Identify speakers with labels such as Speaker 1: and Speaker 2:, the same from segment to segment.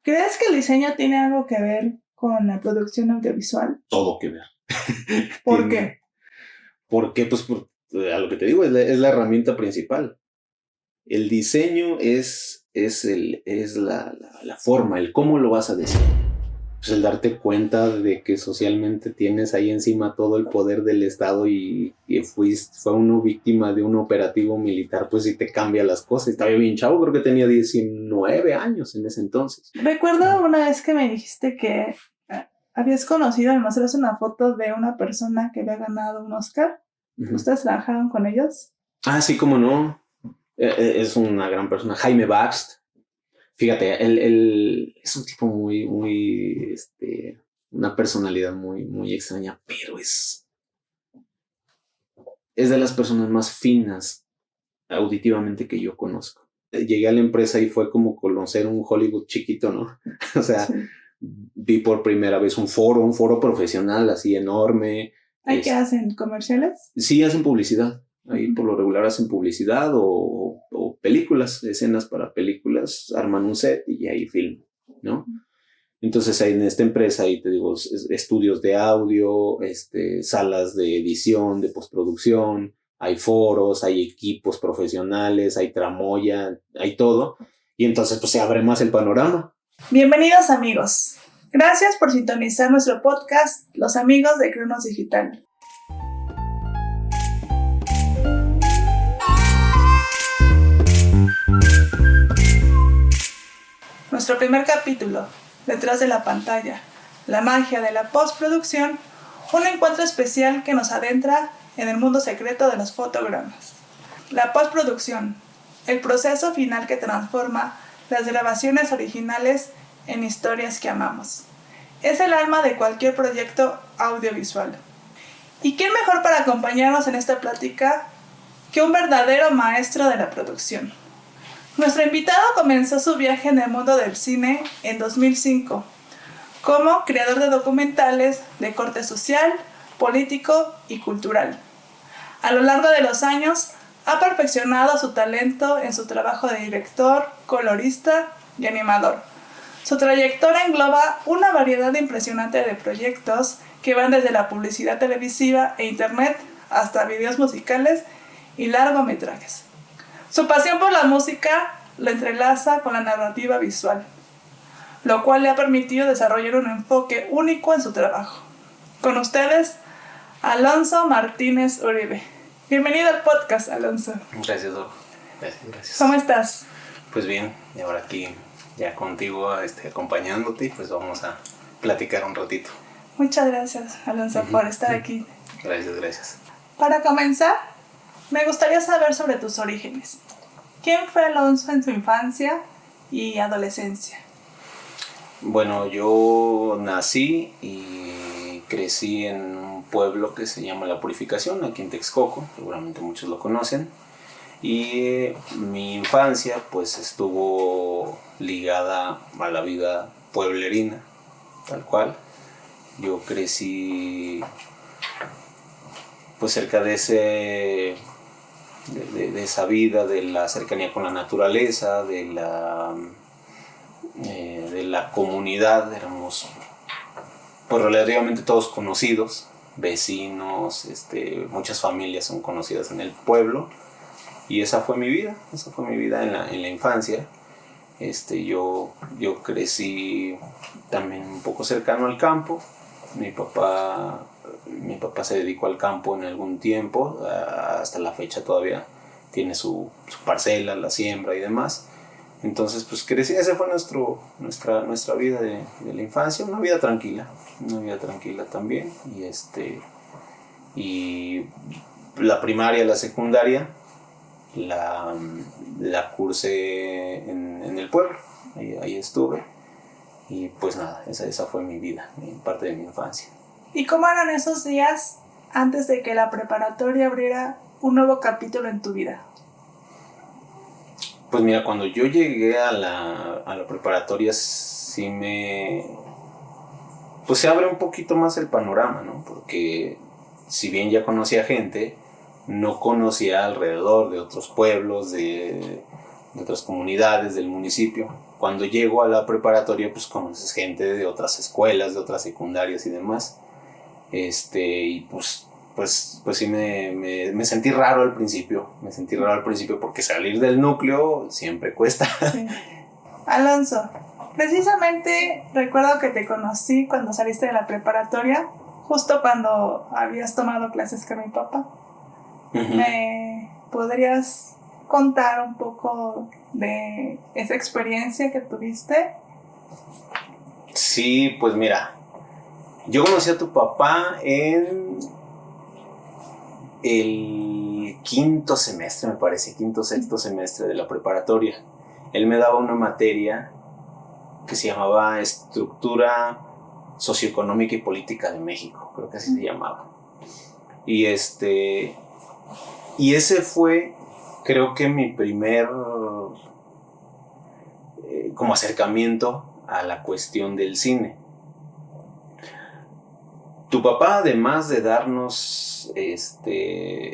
Speaker 1: ¿Crees que el diseño tiene algo que ver con la producción audiovisual?
Speaker 2: Todo que ver.
Speaker 1: ¿Por qué?
Speaker 2: ¿Por qué? Pues a lo que te digo, es la herramienta principal. El diseño es la forma, el cómo lo vas a decir. Pues el darte cuenta de que socialmente tienes ahí encima todo el poder del Estado y fue uno víctima de un operativo militar, pues sí te cambia las cosas. Estaba bien chavo, creo que tenía 19 años en ese entonces.
Speaker 1: Recuerdo una vez que me dijiste que habías conocido, me mostraste una foto de una persona que había ganado un Oscar.
Speaker 2: Uh-huh.
Speaker 1: ¿Ustedes trabajaron con ellos?
Speaker 2: Ah, sí, cómo no. Es una gran persona. Jaime Baxt. Fíjate, él es un tipo muy, una personalidad muy extraña, pero es de las personas más finas auditivamente que yo conozco. Llegué a la empresa y fue como conocer un Hollywood chiquito, ¿no? O sea, sí. Vi por primera vez un foro profesional así enorme.
Speaker 1: ¿Ahí qué hacen? ¿Comerciales?
Speaker 2: Sí, hacen publicidad. Ahí por lo regular hacen publicidad o películas, escenas para películas, arman un set y ahí filman, ¿no? Entonces ahí en esta empresa, ahí te digo, estudios de audio, salas de edición, de postproducción, hay foros, hay equipos profesionales, hay tramoya, hay todo. Y entonces pues se abre más el panorama.
Speaker 1: Bienvenidos amigos. Gracias por sintonizar nuestro podcast, Los Amigos de Cronos Digital. Nuestro primer capítulo, Detrás de la pantalla, la magia de la postproducción, un encuentro especial que nos adentra en el mundo secreto de los fotogramas. La postproducción, el proceso final que transforma las grabaciones originales en historias que amamos. Es el alma de cualquier proyecto audiovisual. ¿Y quién mejor para acompañarnos en esta plática que un verdadero maestro de la producción? Nuestro invitado comenzó su viaje en el mundo del cine en 2005 como creador de documentales de corte social, político y cultural. A lo largo de los años ha perfeccionado su talento en su trabajo de director, colorista y animador. Su trayectoria engloba una variedad impresionante de proyectos que van desde la publicidad televisiva e internet hasta videos musicales y largometrajes. Su pasión por la música lo entrelaza con la narrativa visual, lo cual le ha permitido desarrollar un enfoque único en su trabajo. Con ustedes, Alonso Martínez Uribe. Bienvenido al podcast, Alonso.
Speaker 2: Gracias, Doro. Gracias.
Speaker 1: ¿Cómo estás?
Speaker 2: Pues bien, y ahora aquí ya contigo acompañándote, pues vamos a platicar un ratito.
Speaker 1: Muchas gracias, Alonso, por estar aquí.
Speaker 2: Gracias.
Speaker 1: Para comenzar, me gustaría saber sobre tus orígenes. ¿Quién fue Alonso en su infancia y adolescencia?
Speaker 2: Bueno, yo nací y crecí en un pueblo que se llama La Purificación, aquí en Texcoco, seguramente muchos lo conocen. Y mi infancia pues estuvo ligada a la vida pueblerina, tal cual. Yo crecí pues cerca de esa vida, de la cercanía con la naturaleza, de la comunidad. Éramos pues relativamente todos conocidos, vecinos, muchas familias son conocidas en el pueblo. Y esa fue mi vida en la infancia. Yo crecí también un poco cercano al campo. Mi papá se dedicó al campo en algún tiempo, hasta la fecha todavía tiene su parcela, la siembra y demás. Entonces pues crecí, esa fue nuestra vida de la infancia, una vida tranquila también. Y la primaria, la secundaria la cursé en el pueblo, ahí estuve. Y pues nada, esa fue mi vida, parte de mi infancia.
Speaker 1: ¿Y cómo eran esos días antes de que la preparatoria abriera un nuevo capítulo en tu vida?
Speaker 2: Pues mira, cuando yo llegué a la preparatoria pues se abre un poquito más el panorama, ¿no? Porque si bien ya conocía gente, no conocía alrededor de otros pueblos, de otras comunidades del municipio. cuando llego a la preparatoria, pues conoces gente de otras escuelas, de otras secundarias y demás. Y pues sí me sentí raro al principio. Me sentí raro al principio porque salir del núcleo siempre cuesta.
Speaker 1: Sí. Alonso, precisamente recuerdo que te conocí cuando saliste de la preparatoria, justo cuando habías tomado clases con mi papá. Uh-huh. ¿Me podrías contar un poco de esa experiencia que tuviste?
Speaker 2: Sí, pues mira, yo conocí a tu papá en el quinto semestre, me parece, sexto semestre de la preparatoria. Él me daba una materia que se llamaba Estructura Socioeconómica y Política de México, creo que así se llamaba. Y ese fue, creo que mi primer como acercamiento a la cuestión del cine. Tu papá, además de darnos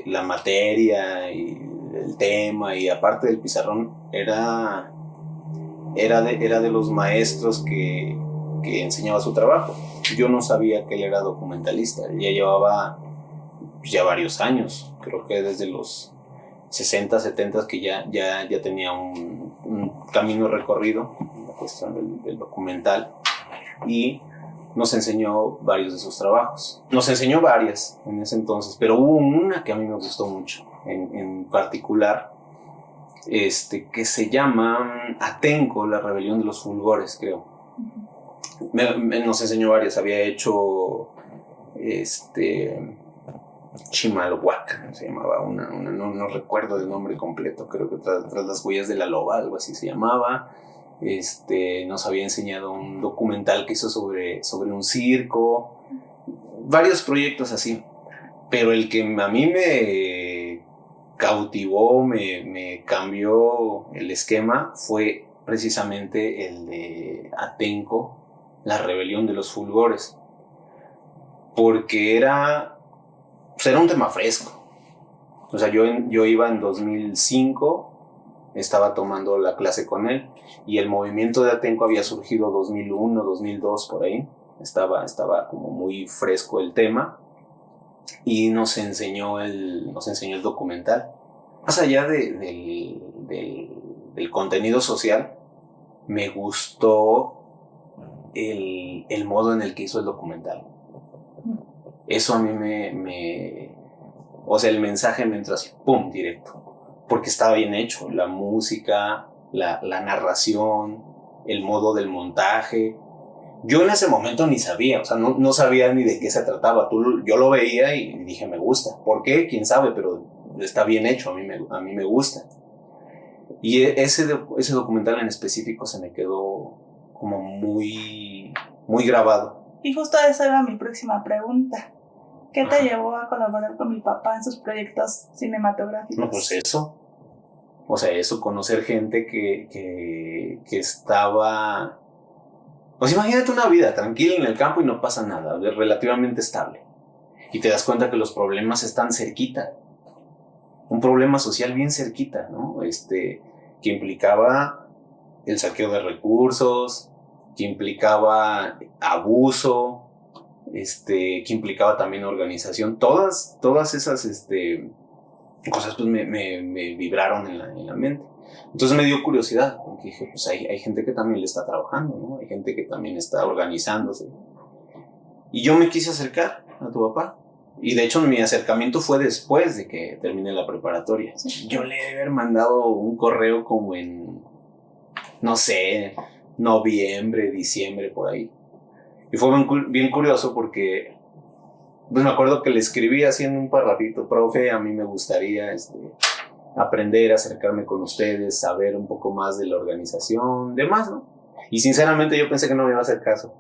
Speaker 2: la materia y el tema y aparte del pizarrón, era de los maestros que enseñaba su trabajo. Yo no sabía que él era documentalista. Él ya llevaba varios años, creo que desde los 60, 70 que ya tenía un camino recorrido en la cuestión del documental, y nos enseñó varios de sus trabajos. Nos enseñó varias en ese entonces, pero hubo una que a mí me gustó mucho, en particular, que se llama Atenco, la rebelión de los fulgores, creo. Nos enseñó varias. Había hecho Chimalhuac, se llamaba una no recuerdo el nombre completo, creo que tras las huellas de la loba, algo así se llamaba. Nos había enseñado un documental que hizo sobre un circo, varios proyectos así, pero el que a mí me cautivó, me cambió el esquema, fue precisamente el de Atenco, la rebelión de los fulgores, porque era un tema fresco. O sea, yo iba en 2005, estaba tomando la clase con él, y el movimiento de Atenco había surgido 2001, 2002, por ahí. Estaba como muy fresco el tema, y nos enseñó el documental. Más allá del contenido social, me gustó el modo en el que hizo el documental. Eso a mí o sea, el mensaje me entró así, ¡pum!, directo. Porque estaba bien hecho, la música, la narración, el modo del montaje. Yo en ese momento ni sabía, o sea, no sabía ni de qué se trataba. Yo lo veía y dije, me gusta. ¿Por qué? Quién sabe, pero está bien hecho, a mí me gusta. Y ese documental en específico se me quedó como muy, muy grabado.
Speaker 1: Y justo esa era mi próxima pregunta. ¿Qué te llevó a colaborar con mi papá en sus proyectos cinematográficos?
Speaker 2: No, pues eso. O sea, eso, conocer gente que estaba... Pues imagínate una vida tranquila en el campo y no pasa nada, relativamente estable. Y te das cuenta que los problemas están cerquita. Un problema social bien cerquita, ¿no? Que implicaba el saqueo de recursos, que implicaba abuso, que implicaba también organización. Todas esas cosas pues me vibraron en la mente. Entonces me dio curiosidad, porque dije, pues hay gente que también le está trabajando, ¿no? Hay gente que también está organizándose. Y yo me quise acercar a tu papá. Y de hecho mi acercamiento fue después de que terminé la preparatoria. Sí. Yo le he haber mandado un correo como en, no sé, noviembre, diciembre, por ahí. Y fue bien curioso porque pues me acuerdo que le escribí así en un parrafito: profe, a mí me gustaría aprender, acercarme con ustedes, saber un poco más de la organización, demás, ¿no? Y sinceramente yo pensé que no me iba a hacer caso.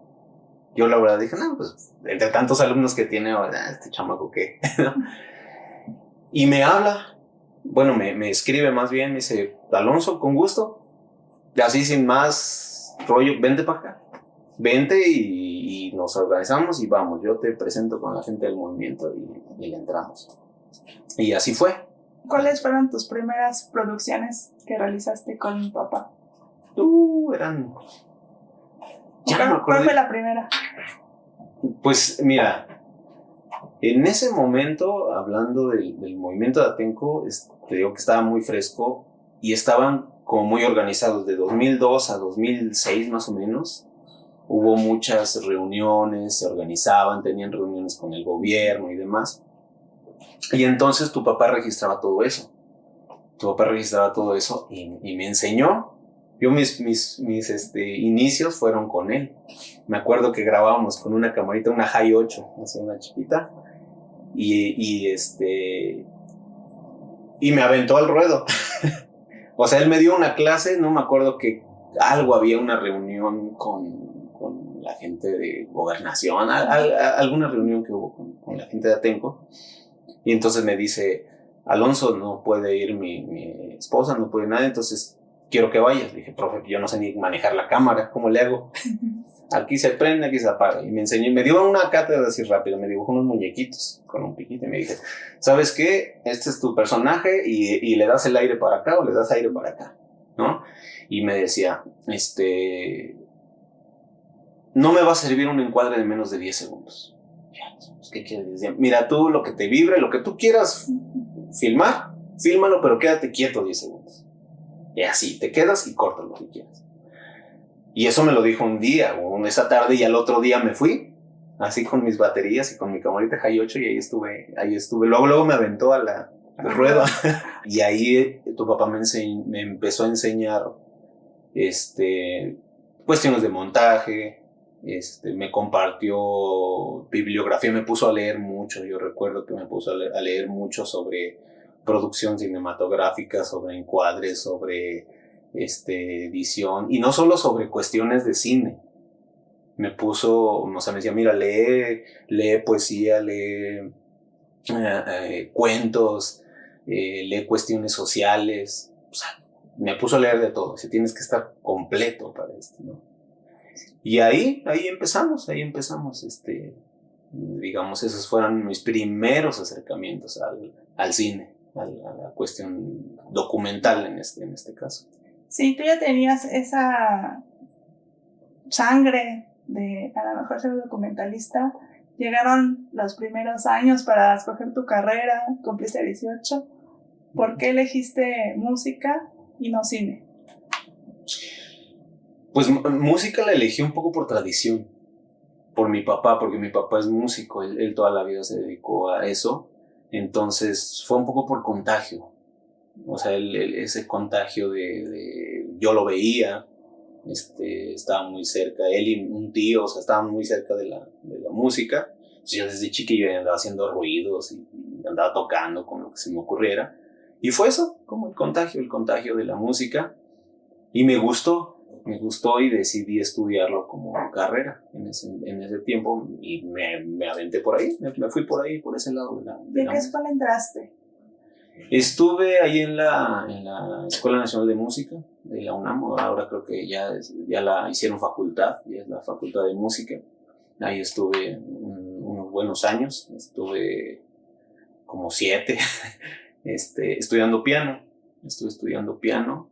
Speaker 2: Yo la verdad dije, no, pues entre tantos alumnos que tiene, este chamaco, ¿qué? Y me habla, bueno, me escribe más bien, me dice, Alonso, con gusto, y así sin más rollo, vente para acá, vente y nos organizamos y vamos, yo te presento con la gente del movimiento y le entramos. Y así fue.
Speaker 1: ¿Cuáles fueron tus primeras producciones que realizaste con mi papá?
Speaker 2: Eran...
Speaker 1: ¿Cuál fue la primera?
Speaker 2: Pues mira, en ese momento, hablando del movimiento de Atenco, te digo que estaba muy fresco y estaban como muy organizados. De 2002 a 2006 más o menos, hubo muchas reuniones, se organizaban, tenían reuniones con el gobierno y demás. Y entonces tu papá registraba todo eso. Y me enseñó. Yo mis inicios fueron con él. Me acuerdo que grabábamos con una camarita, una High 8, así una chiquita, y me aventó al ruedo. O sea, él me dio una clase, no me acuerdo que había una reunión con la gente de gobernación, alguna reunión que hubo con la gente de Atenco, y entonces me dice, Alonso, no puede ir mi esposa, no puede nada, entonces quiero que vayas. Le dije, profe, yo no sé ni manejar la cámara, ¿cómo le hago? Aquí se prende, aquí se apaga. Y me enseñó, me dio una cátedra así rápido, me dibujó unos muñequitos con un piquito y me dice, ¿sabes qué? Este es tu personaje y le das el aire para acá o le das aire para acá, ¿no? Y me decía, no me va a servir un encuadre de menos de 10 segundos. ¿Qué quieres decir? Mira, tú lo que te vibre, lo que tú quieras filmar, fílmalo, pero quédate quieto 10 segundos. Y así, te quedas y cortas lo que quieras. Y eso me lo dijo un día, o esa tarde, y al otro día me fui, así con mis baterías y con mi camarita High 8, y ahí estuve. Luego me aventó a la rueda. Y ahí tu papá me empezó a enseñar cuestiones de montaje, me compartió bibliografía, me puso a leer mucho. Yo recuerdo que me puso a leer mucho sobre producción cinematográfica, sobre encuadres, sobre edición, y no solo sobre cuestiones de cine. Me puso, o sea, me decía, mira, lee poesía, lee cuentos, lee cuestiones sociales. O sea, me puso a leer de todo. Si tienes que estar completo para esto, ¿no? Y ahí empezamos, digamos, esos fueron mis primeros acercamientos al cine, a la cuestión documental en este caso.
Speaker 1: Sí, tú ya tenías esa sangre de a lo mejor ser documentalista. Llegaron los primeros años para escoger tu carrera, cumpliste 18. ¿Por qué elegiste música y no cine?
Speaker 2: Pues música la elegí un poco por tradición, por mi papá, porque mi papá es músico, él toda la vida se dedicó a eso, entonces fue un poco por contagio. O sea, ese contagio yo lo veía, estaba muy cerca, él y un tío, o sea, estaban muy cerca de la música. Yo desde chiquillo andaba haciendo ruidos y andaba tocando con lo que se me ocurriera. Y fue eso, como el contagio de la música. Y me gustó y decidí estudiarlo como carrera en ese tiempo y me aventé por ahí, me fui por ahí, por ese lado
Speaker 1: ¿De qué escuela entraste?
Speaker 2: Estuve ahí en la Escuela Nacional de Música de la UNAM, ahora creo que ya la hicieron facultad, ya es la Facultad de Música. Ahí estuve unos buenos años, estuve como 7, estudiando piano. Estuve estudiando piano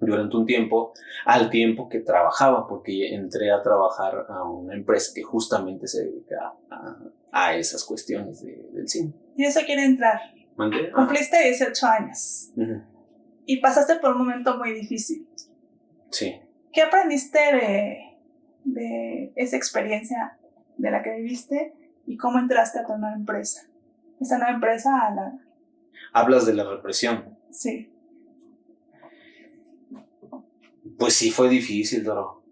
Speaker 2: durante un tiempo, al tiempo que trabajaba, porque entré a trabajar a una empresa que justamente se dedica a esas cuestiones del cine.
Speaker 1: ¿Y eso quiere entrar?
Speaker 2: ¿Mandé?
Speaker 1: Cumpliste 18 años.
Speaker 2: Uh-huh.
Speaker 1: Y pasaste por un momento muy difícil.
Speaker 2: Sí.
Speaker 1: ¿Qué aprendiste de esa experiencia de la que viviste y cómo entraste a tu nueva empresa? Esa nueva empresa
Speaker 2: ¿Hablas de la represión?
Speaker 1: Sí.
Speaker 2: Pues sí, fue difícil, Doro.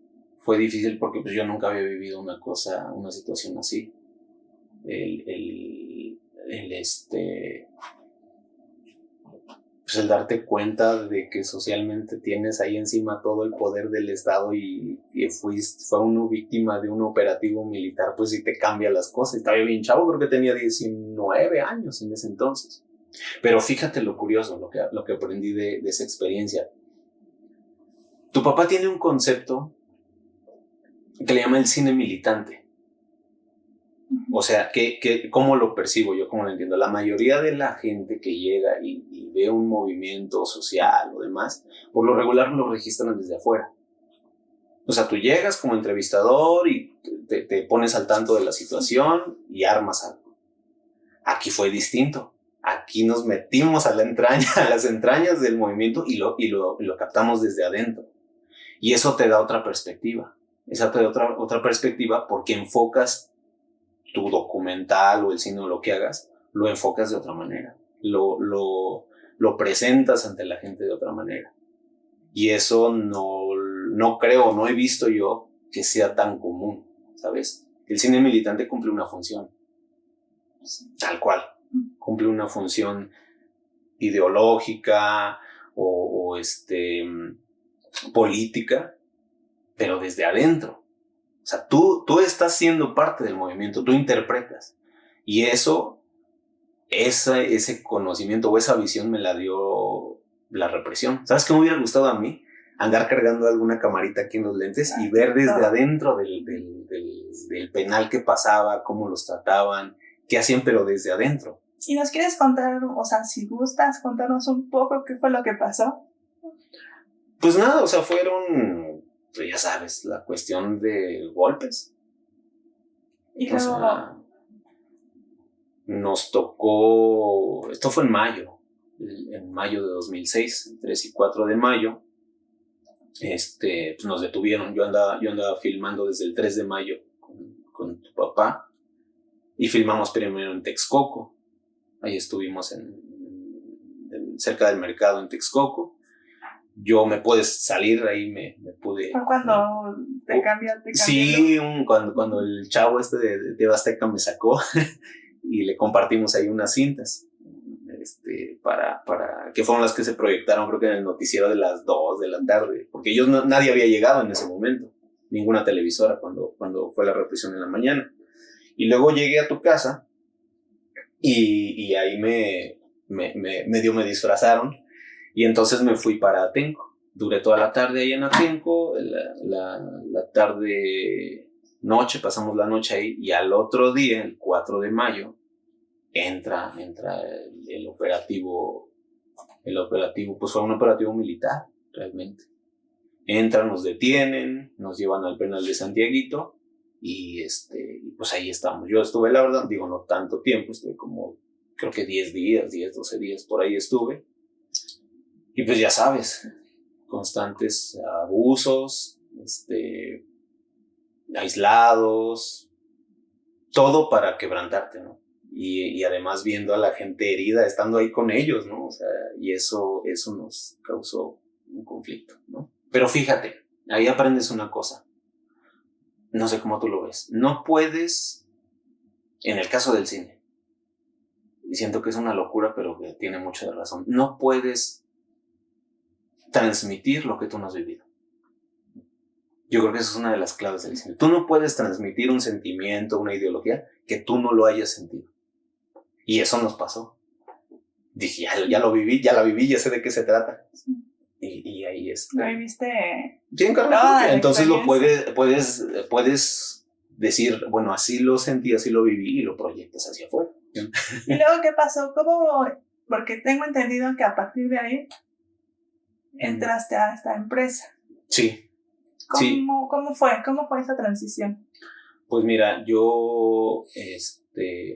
Speaker 2: Fue difícil porque pues, yo nunca había vivido una situación así. Pues el darte cuenta de que socialmente tienes ahí encima todo el poder del Estado y fue uno víctima de un operativo militar, pues sí te cambia las cosas. Estaba bien chavo, creo que tenía 19 años en ese entonces. Pero fíjate lo curioso, lo que aprendí de esa experiencia. Tu papá tiene un concepto que le llama el cine militante. O sea, ¿cómo lo percibo yo? ¿Cómo lo entiendo? La mayoría de la gente que llega y ve un movimiento social o demás, por lo regular lo registran desde afuera. O sea, tú llegas como entrevistador y te pones al tanto de la situación y armas algo. Aquí fue distinto. Aquí nos metimos a las entrañas del movimiento y lo captamos desde adentro. Y eso te da otra perspectiva. Esa te da otra perspectiva porque enfocas tu documental o el cine o lo que hagas, lo enfocas de otra manera. Lo presentas ante la gente de otra manera. Y eso no creo, no he visto yo que sea tan común, ¿sabes? El cine militante cumple una función, tal cual. Cumple una función ideológica o política, pero desde adentro. O sea, tú estás siendo parte del movimiento, tú interpretas. Y ese conocimiento o esa visión me la dio la represión. ¿Sabes qué me hubiera gustado a mí? Andar cargando alguna camarita aquí en los lentes y ver desde adentro del penal qué pasaba, cómo los trataban, qué hacían, pero desde adentro.
Speaker 1: ¿Y nos quieres contar, o sea, si gustas, contarnos un poco qué fue lo que pasó?
Speaker 2: Pues nada, o sea, fueron, pues ya sabes, la cuestión de golpes.
Speaker 1: Y luego...
Speaker 2: O sea, nos tocó, esto fue en mayo de 2006, el 3 y 4 de mayo, pues nos detuvieron. Yo andaba filmando desde el 3 de mayo con tu papá y filmamos primero en Texcoco. Ahí estuvimos cerca del mercado en Texcoco. Yo me pude salir, ahí me pude...
Speaker 1: ¿Fue cuando te cambiaste?
Speaker 2: Sí, cuando el chavo de Azteca me sacó y le compartimos ahí unas cintas para que fueron las que se proyectaron, creo que en el noticiero de las 2 de la tarde, porque nadie había llegado en ese momento, ninguna televisora cuando fue la represión en la mañana. Y luego llegué a tu casa y ahí medio me disfrazaron y entonces me fui para Atenco. Duré toda la tarde ahí en Atenco, la tarde, noche, pasamos la noche ahí y al otro día, el 4 de mayo, entra el operativo, pues fue un operativo militar, realmente. Entran, nos detienen, nos llevan al penal de Santiaguito y pues ahí estamos. Yo estuve, la verdad, digo, no tanto tiempo, estuve como, creo que 10 días, 12 días, por ahí estuve. Y pues ya sabes, constantes abusos, aislados, todo para quebrantarte, ¿no? Y además viendo a la gente herida, estando ahí con ellos, ¿no? O sea, y eso nos causó un conflicto, ¿no? Pero fíjate, ahí aprendes una cosa. No sé cómo tú lo ves. No puedes, en el caso del cine, y siento que es una locura, pero que tiene mucha razón, no puedes transmitir lo que tú no has vivido. Yo creo que esa es una de las claves del cine. Tú no puedes transmitir un sentimiento, una ideología, que tú no lo hayas sentido. Y eso nos pasó. Dije, ya lo viví, ya la viví, ya sé de qué se trata. Sí. Y ahí
Speaker 1: Lo viste.
Speaker 2: Sí, en carne propia. Entonces lo puedes decir, bueno, así lo sentí, así lo viví y lo proyectas hacia afuera.
Speaker 1: ¿Y luego qué pasó? ¿Cómo? Porque tengo entendido que a partir de ahí entraste a esta empresa.
Speaker 2: Sí.
Speaker 1: ¿Cómo fue esa transición?
Speaker 2: Pues mira, yo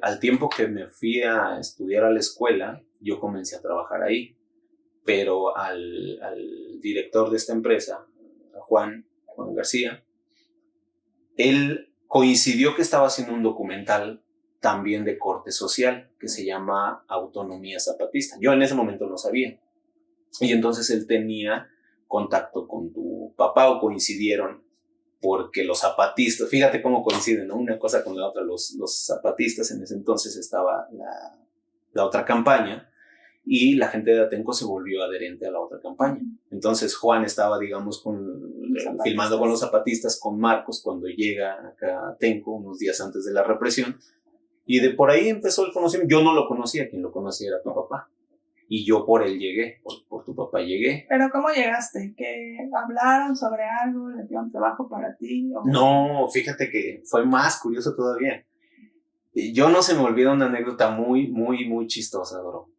Speaker 2: al tiempo que me fui a estudiar a la escuela, yo comencé a trabajar ahí, pero al director de esta empresa, a Juan García, él coincidió que estaba haciendo un documental también de corte social que se llama Autonomía Zapatista. Yo en ese momento no sabía. Y entonces él tenía contacto con tu papá o coincidieron porque los zapatistas, fíjate cómo coinciden, ¿no? Una cosa con la otra, los zapatistas, en ese entonces estaba la otra campaña y la gente de Atenco se volvió adherente a la otra campaña. Entonces Juan estaba, digamos, filmando con los zapatistas, con Marcos, cuando llega acá a Atenco, unos días antes de la represión, y de por ahí empezó el conocimiento. Yo no lo conocía, quien lo conocía era tu papá. Y yo por él llegué, por tu papá llegué.
Speaker 1: ¿Pero cómo llegaste? ¿Que hablaron sobre algo? ¿Le dieron trabajo para ti? ¿O?
Speaker 2: No, fíjate que fue más curioso todavía. Yo no se me olvida una anécdota muy, muy, muy chistosa, bro.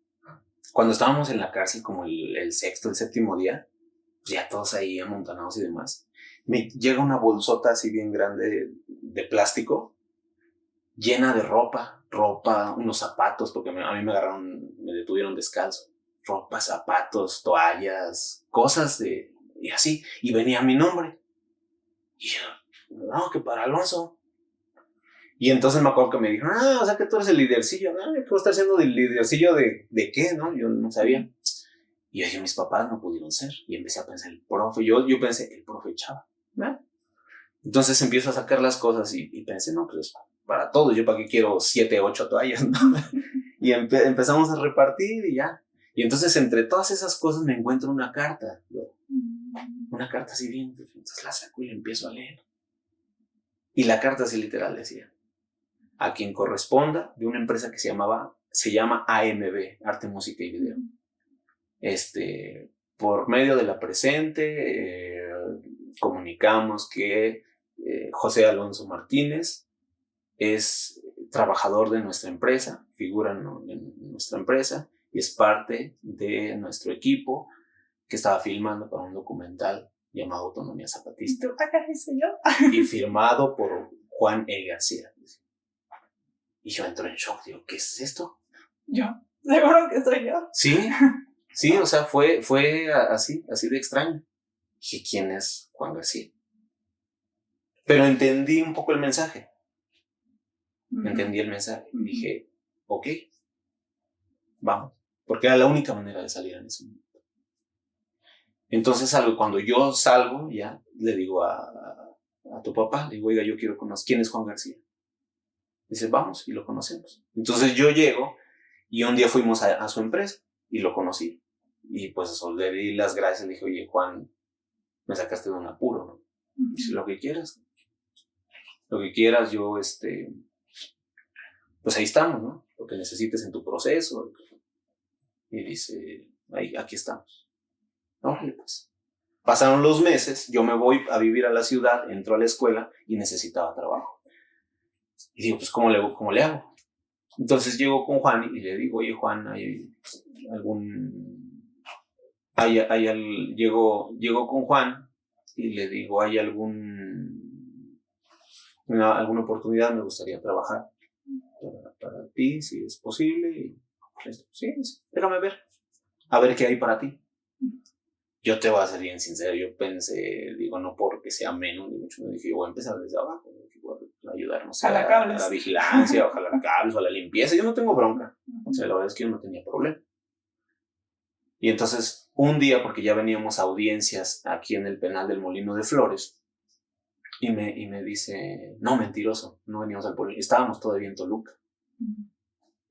Speaker 2: Cuando estábamos en la cárcel, como el sexto, el séptimo día, pues ya todos ahí amontonados y demás, me llega una bolsota así bien grande de plástico, llena de ropa, unos zapatos, porque a mí me agarraron, me detuvieron descalzo, ropa, zapatos, toallas, cosas y así, y venía mi nombre. Y yo, no, que para Alonso. Y entonces me acuerdo que me dijeron, o sea que tú eres el lidercillo, ¿qué voy a estar siendo del lidercillo de qué, no? Yo no sabía. Y yo dije, mis papás no pudieron ser. Y empecé a pensar, el profe, yo pensé, el profe Chava, ¿no? Entonces empiezo a sacar las cosas y pensé, no, pues para todos, yo para qué quiero 7, 8 toallas, ¿no? Y empezamos a repartir y ya. Y entonces entre todas esas cosas me encuentro una carta, ¿no? Una carta así bien, entonces la saco y la empiezo a leer. Y la carta así literal decía, a quien corresponda, de una empresa que se llama AMB, Arte, Música y Video. Por medio de la presente, comunicamos que José Alonso Martínez es trabajador de nuestra empresa, figura en nuestra empresa y es parte de nuestro equipo que estaba filmando para un documental llamado Autonomía Zapatista.
Speaker 1: ¿Y tú qué hice yo?
Speaker 2: Y firmado por Juan E. García. Y yo entro en shock, digo, ¿qué es esto?
Speaker 1: Yo, seguro que soy yo.
Speaker 2: Sí, o sea, fue así de extraño. Dije, ¿quién es Juan García? Pero entendí un poco el mensaje. Entendí el mensaje. Y dije, ok, vamos. Porque era la única manera de salir en ese momento. Entonces, cuando yo salgo, ya, le digo a tu papá, le digo, oiga, yo quiero conocer, ¿quién es Juan García? Dice, vamos, y lo conocemos. Entonces yo llego y un día fuimos a su empresa y lo conocí. Y pues eso, le di las gracias, le dije, oye, Juan, me sacaste de un apuro, ¿no? Dice, lo que quieras. Lo que quieras, yo, pues ahí estamos, ¿no? Lo que necesites en tu proceso. Y dice, aquí estamos. Órale, pues. Pasaron los meses, yo me voy a vivir a la ciudad, entro a la escuela y necesitaba trabajo. Y digo, pues, ¿cómo le hago? Entonces llego con Juan y le digo, oye, Juan, ¿hay llego con Juan y le digo, ¿hay alguna oportunidad? Me gustaría trabajar para ti, si es posible. Y, sí, déjame ver, a ver qué hay para ti. Yo te voy a ser bien sincero, yo pensé, digo, no porque sea menos, ni mucho, me dije, voy a empezar desde abajo, voy a ayudarnos a la vigilancia, a jalar cables, a la limpieza, yo no tengo bronca, o sea, la verdad es que yo no tenía problema. Y entonces, un día, porque ya veníamos a audiencias aquí en el penal del Molino de Flores, y me dice, no, mentiroso, no veníamos al pueblo, estábamos todavía en Toluca.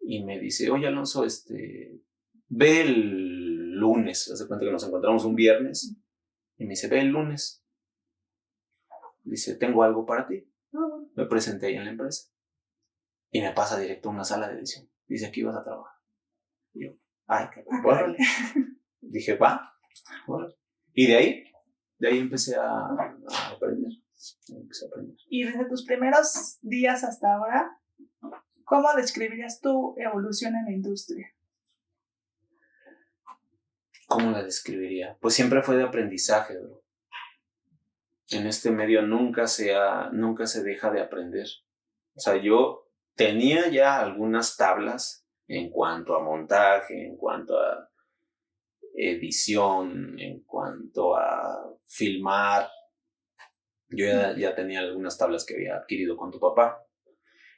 Speaker 2: Y me dice, oye, Alonso, ve el lunes, hace cuenta que nos encontramos un viernes, y me dice, ve el lunes. Dice, tengo algo para ti. Me presenté ahí en la empresa. Y me pasa directo a una sala de edición. Dice, aquí vas a trabajar. Y yo, órale. Dije, va, órale. Y de ahí empecé a aprender.
Speaker 1: Y desde tus primeros días hasta ahora, ¿cómo describirías tu evolución en la industria?
Speaker 2: ¿Cómo la describiría? Pues siempre fue de aprendizaje, bro. En este medio nunca se deja de aprender. O sea, yo tenía ya algunas tablas en cuanto a montaje, en cuanto a edición, en cuanto a filmar. Yo ya tenía algunas tablas que había adquirido con tu papá.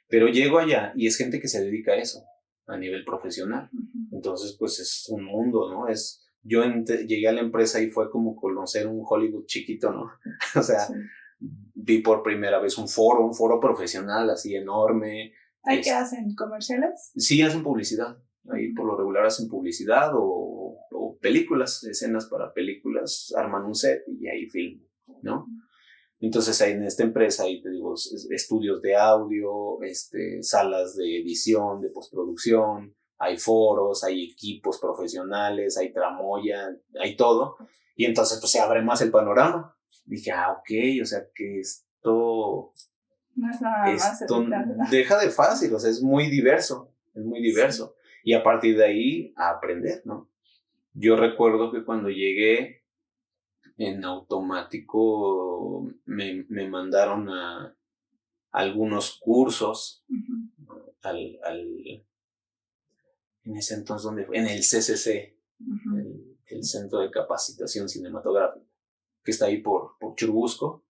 Speaker 2: Pero llego allá y es gente que se dedica a eso, a nivel profesional. Entonces, pues es un mundo, ¿no? Yo llegué a la empresa y fue como conocer un Hollywood chiquito, ¿no? O sea, sí. Vi por primera vez un foro profesional así enorme.
Speaker 1: ¿Ahí qué hacen? ¿Comerciales?
Speaker 2: Sí, hacen publicidad. Ahí por lo regular hacen publicidad o películas, escenas para películas, arman un set y ahí filman, ¿no? Entonces ahí en esta empresa, ahí te digo, estudios de audio, salas de edición, de postproducción, hay foros, hay equipos profesionales, hay tramoya, hay todo. Y entonces pues se abre más el panorama. Dije, ok, o sea que esto
Speaker 1: No es nada más
Speaker 2: esto
Speaker 1: editar, ¿no?
Speaker 2: deja de fácil, o sea, es muy diverso, es muy diverso. Sí. Y a partir de ahí, a aprender, ¿no? Yo recuerdo que cuando llegué en automático, me mandaron a algunos cursos, en ese entonces, ¿dónde fue? En el CCC, el Centro de Capacitación Cinematográfica, que está ahí por Churubusco.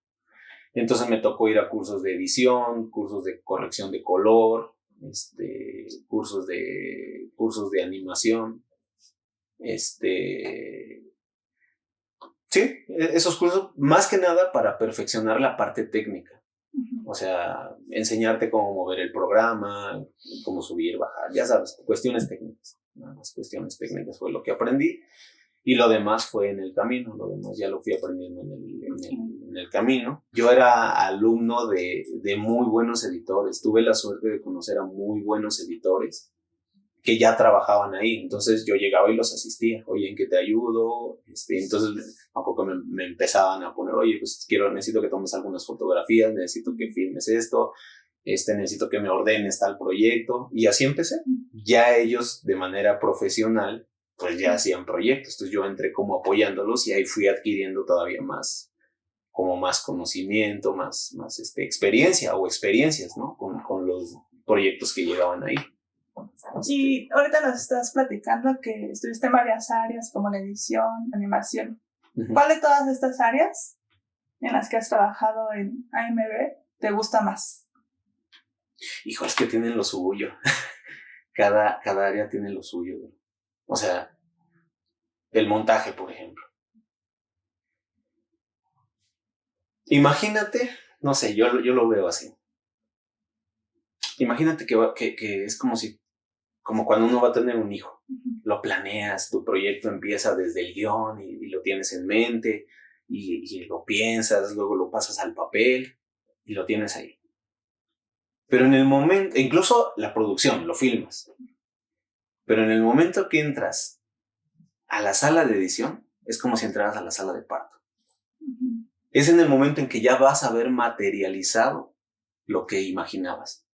Speaker 2: Entonces me tocó ir a cursos de edición, cursos de corrección de color, cursos de animación. Sí, esos cursos más que nada para perfeccionar la parte técnica. O sea, enseñarte cómo mover el programa, cómo subir, bajar, ya sabes, cuestiones técnicas. Las cuestiones técnicas fue lo que aprendí. Y lo demás fue en el camino, lo demás ya lo fui aprendiendo en el camino. Yo era alumno de muy buenos editores, tuve la suerte de conocer a muy buenos editores que ya trabajaban ahí, entonces yo llegaba y los asistía, oye, ¿en qué te ayudo? Entonces a poco me empezaban a poner, oye, pues necesito que tomes algunas fotografías, necesito que filmes esto, necesito que me ordenes tal proyecto, y así empecé. Ya ellos de manera profesional pues ya hacían proyectos, entonces yo entré como apoyándolos y ahí fui adquiriendo todavía más, como más conocimiento, más experiencia o experiencias, ¿no? Con los proyectos que llegaban ahí.
Speaker 1: Y ahorita nos estás platicando que estuviste en varias áreas como la edición, animación. Uh-huh. ¿Cuál de todas estas áreas en las que has trabajado en AMB te gusta más?
Speaker 2: Hijo, es que tienen lo suyo. Cada área tiene lo suyo. O sea, el montaje, por ejemplo. Imagínate, no sé, yo lo veo así. Imagínate que es como cuando uno va a tener un hijo. Uh-huh. Lo planeas, tu proyecto empieza desde el guión y lo tienes en mente y lo piensas, luego lo pasas al papel y lo tienes ahí. Pero en el momento, incluso la producción, lo filmas. Pero en el momento que entras a la sala de edición, es como si entraras a la sala de parto. Uh-huh. Es en el momento en que ya vas a ver materializado lo que imaginabas,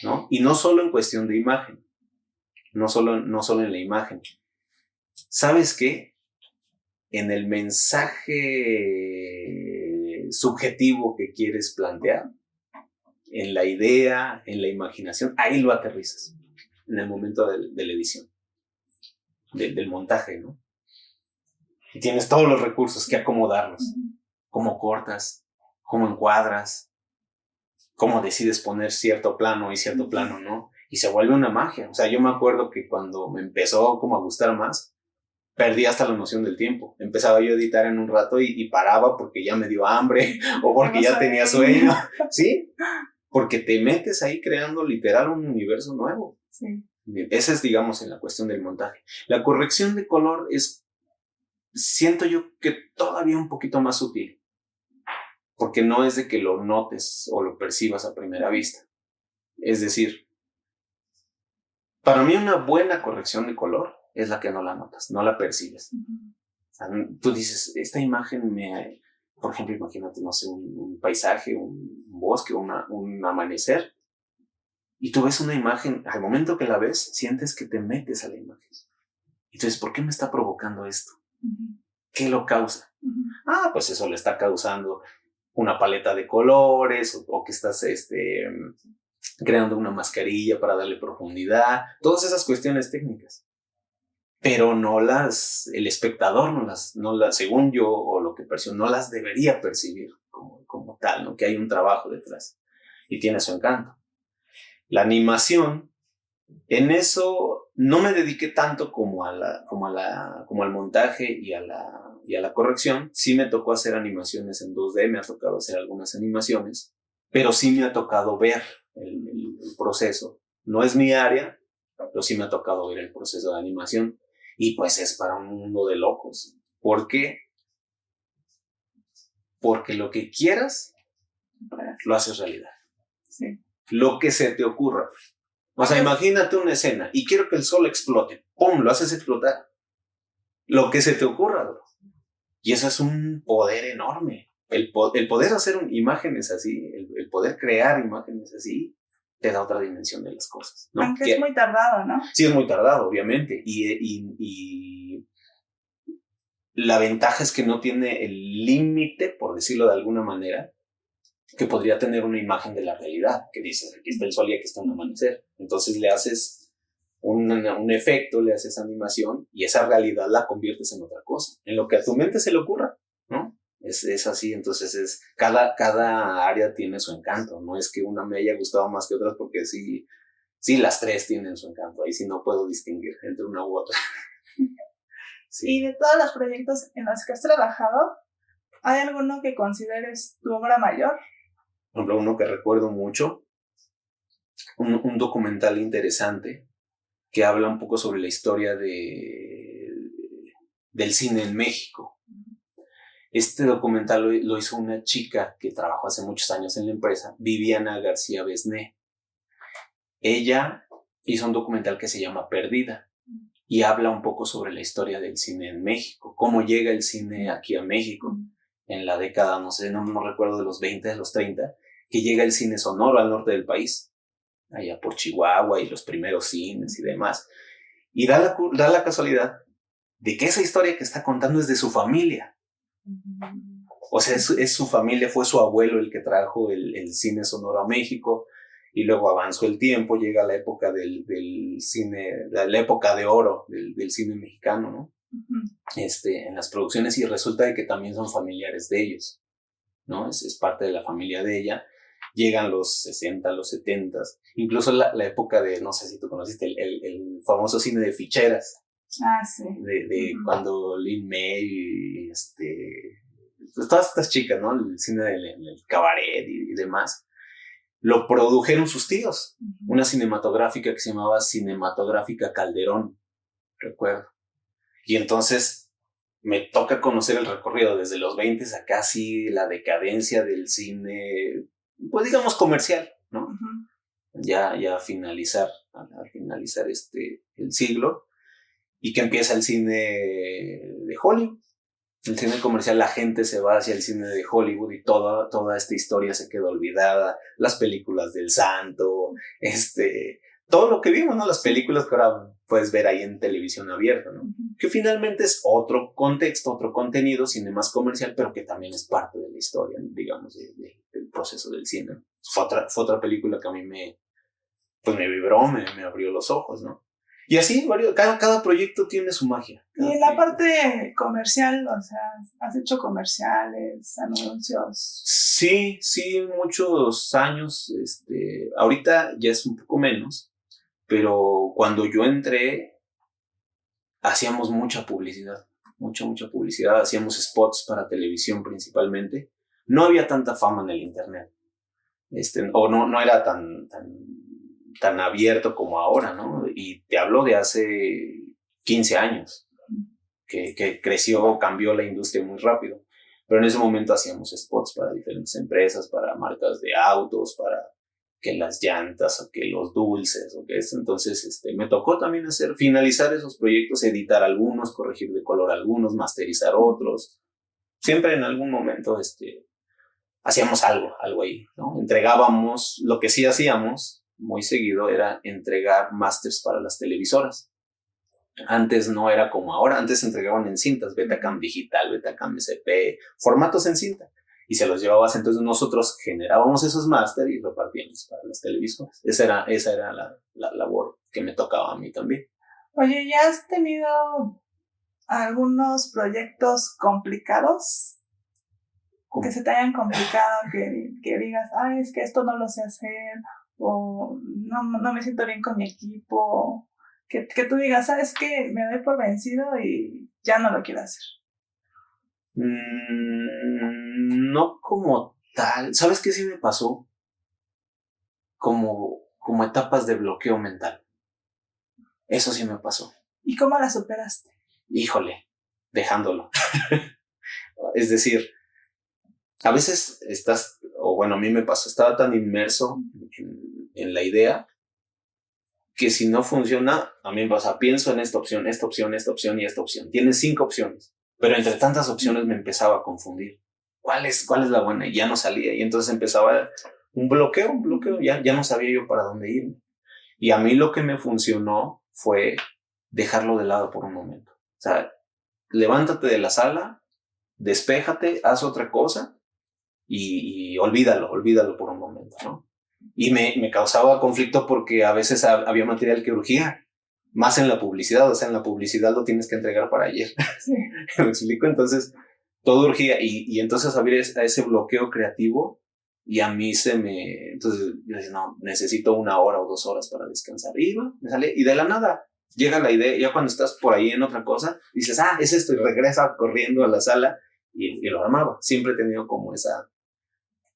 Speaker 2: ¿no? Y no solo en cuestión de imagen, no solo en la imagen. ¿Sabes qué? En el mensaje subjetivo que quieres plantear, en la idea, en la imaginación, ahí lo aterrizas, en el momento de la edición, del montaje, ¿no? Y tienes todos los recursos que acomodarlos. Cómo cortas, cómo encuadras, cómo decides poner cierto plano y cierto plano no. Y se vuelve una magia. O sea, yo me acuerdo que cuando me empezó como a gustar más, perdí hasta la noción del tiempo. Empezaba yo a editar en un rato y paraba porque ya me dio hambre o porque ya tenía sueño. ¿Sí? Porque te metes ahí creando literal un universo nuevo.
Speaker 1: Sí.
Speaker 2: Esa es, digamos, en la cuestión del montaje. La corrección de color siento yo que todavía un poquito más sutil. Porque no es de que lo notes o lo percibas a primera vista. Es decir, para mí una buena corrección de color es la que no la notas, no la percibes. Uh-huh. O sea, tú dices, esta imagen por ejemplo, imagínate, no sé, un paisaje, un bosque, un amanecer, y tú ves una imagen, al momento que la ves, sientes que te metes a la imagen. Y tú dices, ¿por qué me está provocando esto? Uh-huh. ¿Qué lo causa? Uh-huh. Pues eso le está causando una paleta de colores o que estás creando una mascarilla para darle profundidad, todas esas cuestiones técnicas. Pero el espectador no las, según yo o lo que percibo, no las debería percibir como tal, ¿no? Que hay un trabajo detrás y tiene su encanto. La animación, en eso no me dediqué tanto como al montaje y a la corrección. Sí me tocó hacer animaciones en 2D, me ha tocado hacer algunas animaciones, pero sí me ha tocado ver el proceso. No es mi área, pero sí me ha tocado ver el proceso de animación. Y pues es para un mundo de locos. ¿Por qué? Porque lo que quieras, lo haces realidad.
Speaker 1: Sí.
Speaker 2: Lo que se te ocurra. O sea, imagínate una escena y quiero que el sol explote. ¡Pum! Lo haces explotar. Lo que se te ocurra, bro. Y eso es un poder enorme. El poder hacer imágenes así, el poder crear imágenes así te da otra dimensión de las cosas, ¿no?
Speaker 1: Aunque es muy tardado, ¿no?
Speaker 2: Sí, es muy tardado, obviamente, y la ventaja es que no tiene el límite, por decirlo de alguna manera, que podría tener una imagen de la realidad, que dices, aquí está el sol y aquí está un amanecer. Entonces le haces un efecto, le haces animación y esa realidad la conviertes en otra cosa, en lo que a tu mente se le ocurra, ¿no? Es así, entonces cada área tiene su encanto, no es que una me haya gustado más que otras porque sí, las tres tienen su encanto, ahí sí no puedo distinguir entre una u otra.
Speaker 1: Sí. Y de todos los proyectos en los que has trabajado, ¿hay alguno que consideres tu obra mayor?
Speaker 2: Por ejemplo, uno que recuerdo mucho, un documental interesante que habla un poco sobre la historia del cine en México. Este documental lo hizo una chica que trabajó hace muchos años en la empresa, Viviana García Besné. Ella hizo un documental que se llama Perdida y habla un poco sobre la historia del cine en México, cómo llega el cine aquí a México en la década, no sé, no recuerdo, de los 20, de los 30, que llega el cine sonoro al norte del país, allá por Chihuahua y los primeros cines y demás. Y da la casualidad de que esa historia que está contando es de su familia. O sea, es su familia, fue su abuelo el que trajo el cine sonoro a México, y luego avanzó el tiempo, llega la época del cine, la época de oro del cine mexicano, ¿no? En las producciones, y resulta de que también son familiares de ellos, ¿no? Es parte de la familia de ella. Llegan los 60, los 70, incluso la época de, no sé si tú conociste, el famoso cine de ficheras.
Speaker 1: Ah, sí.
Speaker 2: De cuando Lin May, pues todas estas chicas, ¿no? El cine del cabaret y demás, lo produjeron sus tíos. Una cinematográfica que se llamaba Cinematográfica Calderón, recuerdo. Y entonces me toca conocer el recorrido desde los 20 a casi la decadencia del cine, pues digamos comercial, ¿no? Ya al finalizar el siglo, y que empieza el cine de Hollywood. El cine comercial, la gente se va hacia el cine de Hollywood y toda esta historia se queda olvidada. Las películas del santo, todo lo que vimos, ¿no? Las películas que ahora puedes ver ahí en televisión abierta, ¿no? Que finalmente es otro contexto, otro contenido, cine más comercial, pero que también es parte de la historia, digamos, del proceso del cine. Fue otra película que a mí me vibró, me abrió los ojos, ¿no? Y así, cada proyecto tiene su magia.
Speaker 1: Y en la parte comercial, o sea, ¿has hecho comerciales, anuncios?
Speaker 2: Sí, muchos años. Ahorita ya es un poco menos, pero cuando yo entré, hacíamos mucha publicidad, mucha publicidad. Hacíamos spots para televisión principalmente. No había tanta fama en el internet, o no era tan abierto como ahora, ¿no? Y te hablo de hace 15 años, que cambió la industria muy rápido. Pero en ese momento hacíamos spots para diferentes empresas, para marcas de autos, para que las llantas, o que los dulces, o que eso. Entonces, me tocó también finalizar esos proyectos, editar algunos, corregir de color algunos, masterizar otros. Siempre en algún momento, hacíamos algo ahí, ¿no? Entregábamos, lo que sí hacíamos muy seguido era entregar másters para las televisoras. Antes no era como ahora, antes se entregaban en cintas, Betacam digital, Betacam SP, formatos en cinta, y se los llevabas. Entonces nosotros generábamos esos máster y repartíamos para las televisoras. Esa era la labor que me tocaba a mí también.
Speaker 1: Oye, ¿ya has tenido algunos proyectos complicados? ¿Cómo? Que se te hayan complicado, que digas, ay, es que esto no lo sé hacer, o no me siento bien con mi equipo, que tú digas, ¿sabes qué? Me doy por vencido y ya no lo quiero hacer.
Speaker 2: No como tal. ¿Sabes qué sí me pasó? Como etapas de bloqueo mental. Eso sí me pasó.
Speaker 1: ¿Y cómo la superaste?
Speaker 2: Híjole, dejándolo. Es decir, a veces a mí me pasó, estaba tan inmerso en la idea que si no funciona, a mí me pasa, pienso en esta opción y esta opción. Tienes 5 opciones, pero entre tantas opciones me empezaba a confundir. ¿Cuál es la buena? Y ya no salía, y entonces empezaba un bloqueo, ya no sabía yo para dónde irme. Y a mí lo que me funcionó fue dejarlo de lado por un momento. O sea, levántate de la sala, despéjate, haz otra cosa y olvídalo por un momento, ¿no? Y me causaba conflicto porque a veces había material que urgía, más en la publicidad, o sea, en la publicidad lo tienes que entregar para ayer.
Speaker 1: Sí.
Speaker 2: ¿Me explico? Entonces, todo urgía y entonces había ese bloqueo creativo y a mí entonces yo decía, no, necesito 1 hora o 2 horas para descansar. Y iba, me sale, y de la nada llega la idea, ya cuando estás por ahí en otra cosa, dices, es esto, y regresa corriendo a la sala y lo armaba. Siempre he tenido como esa,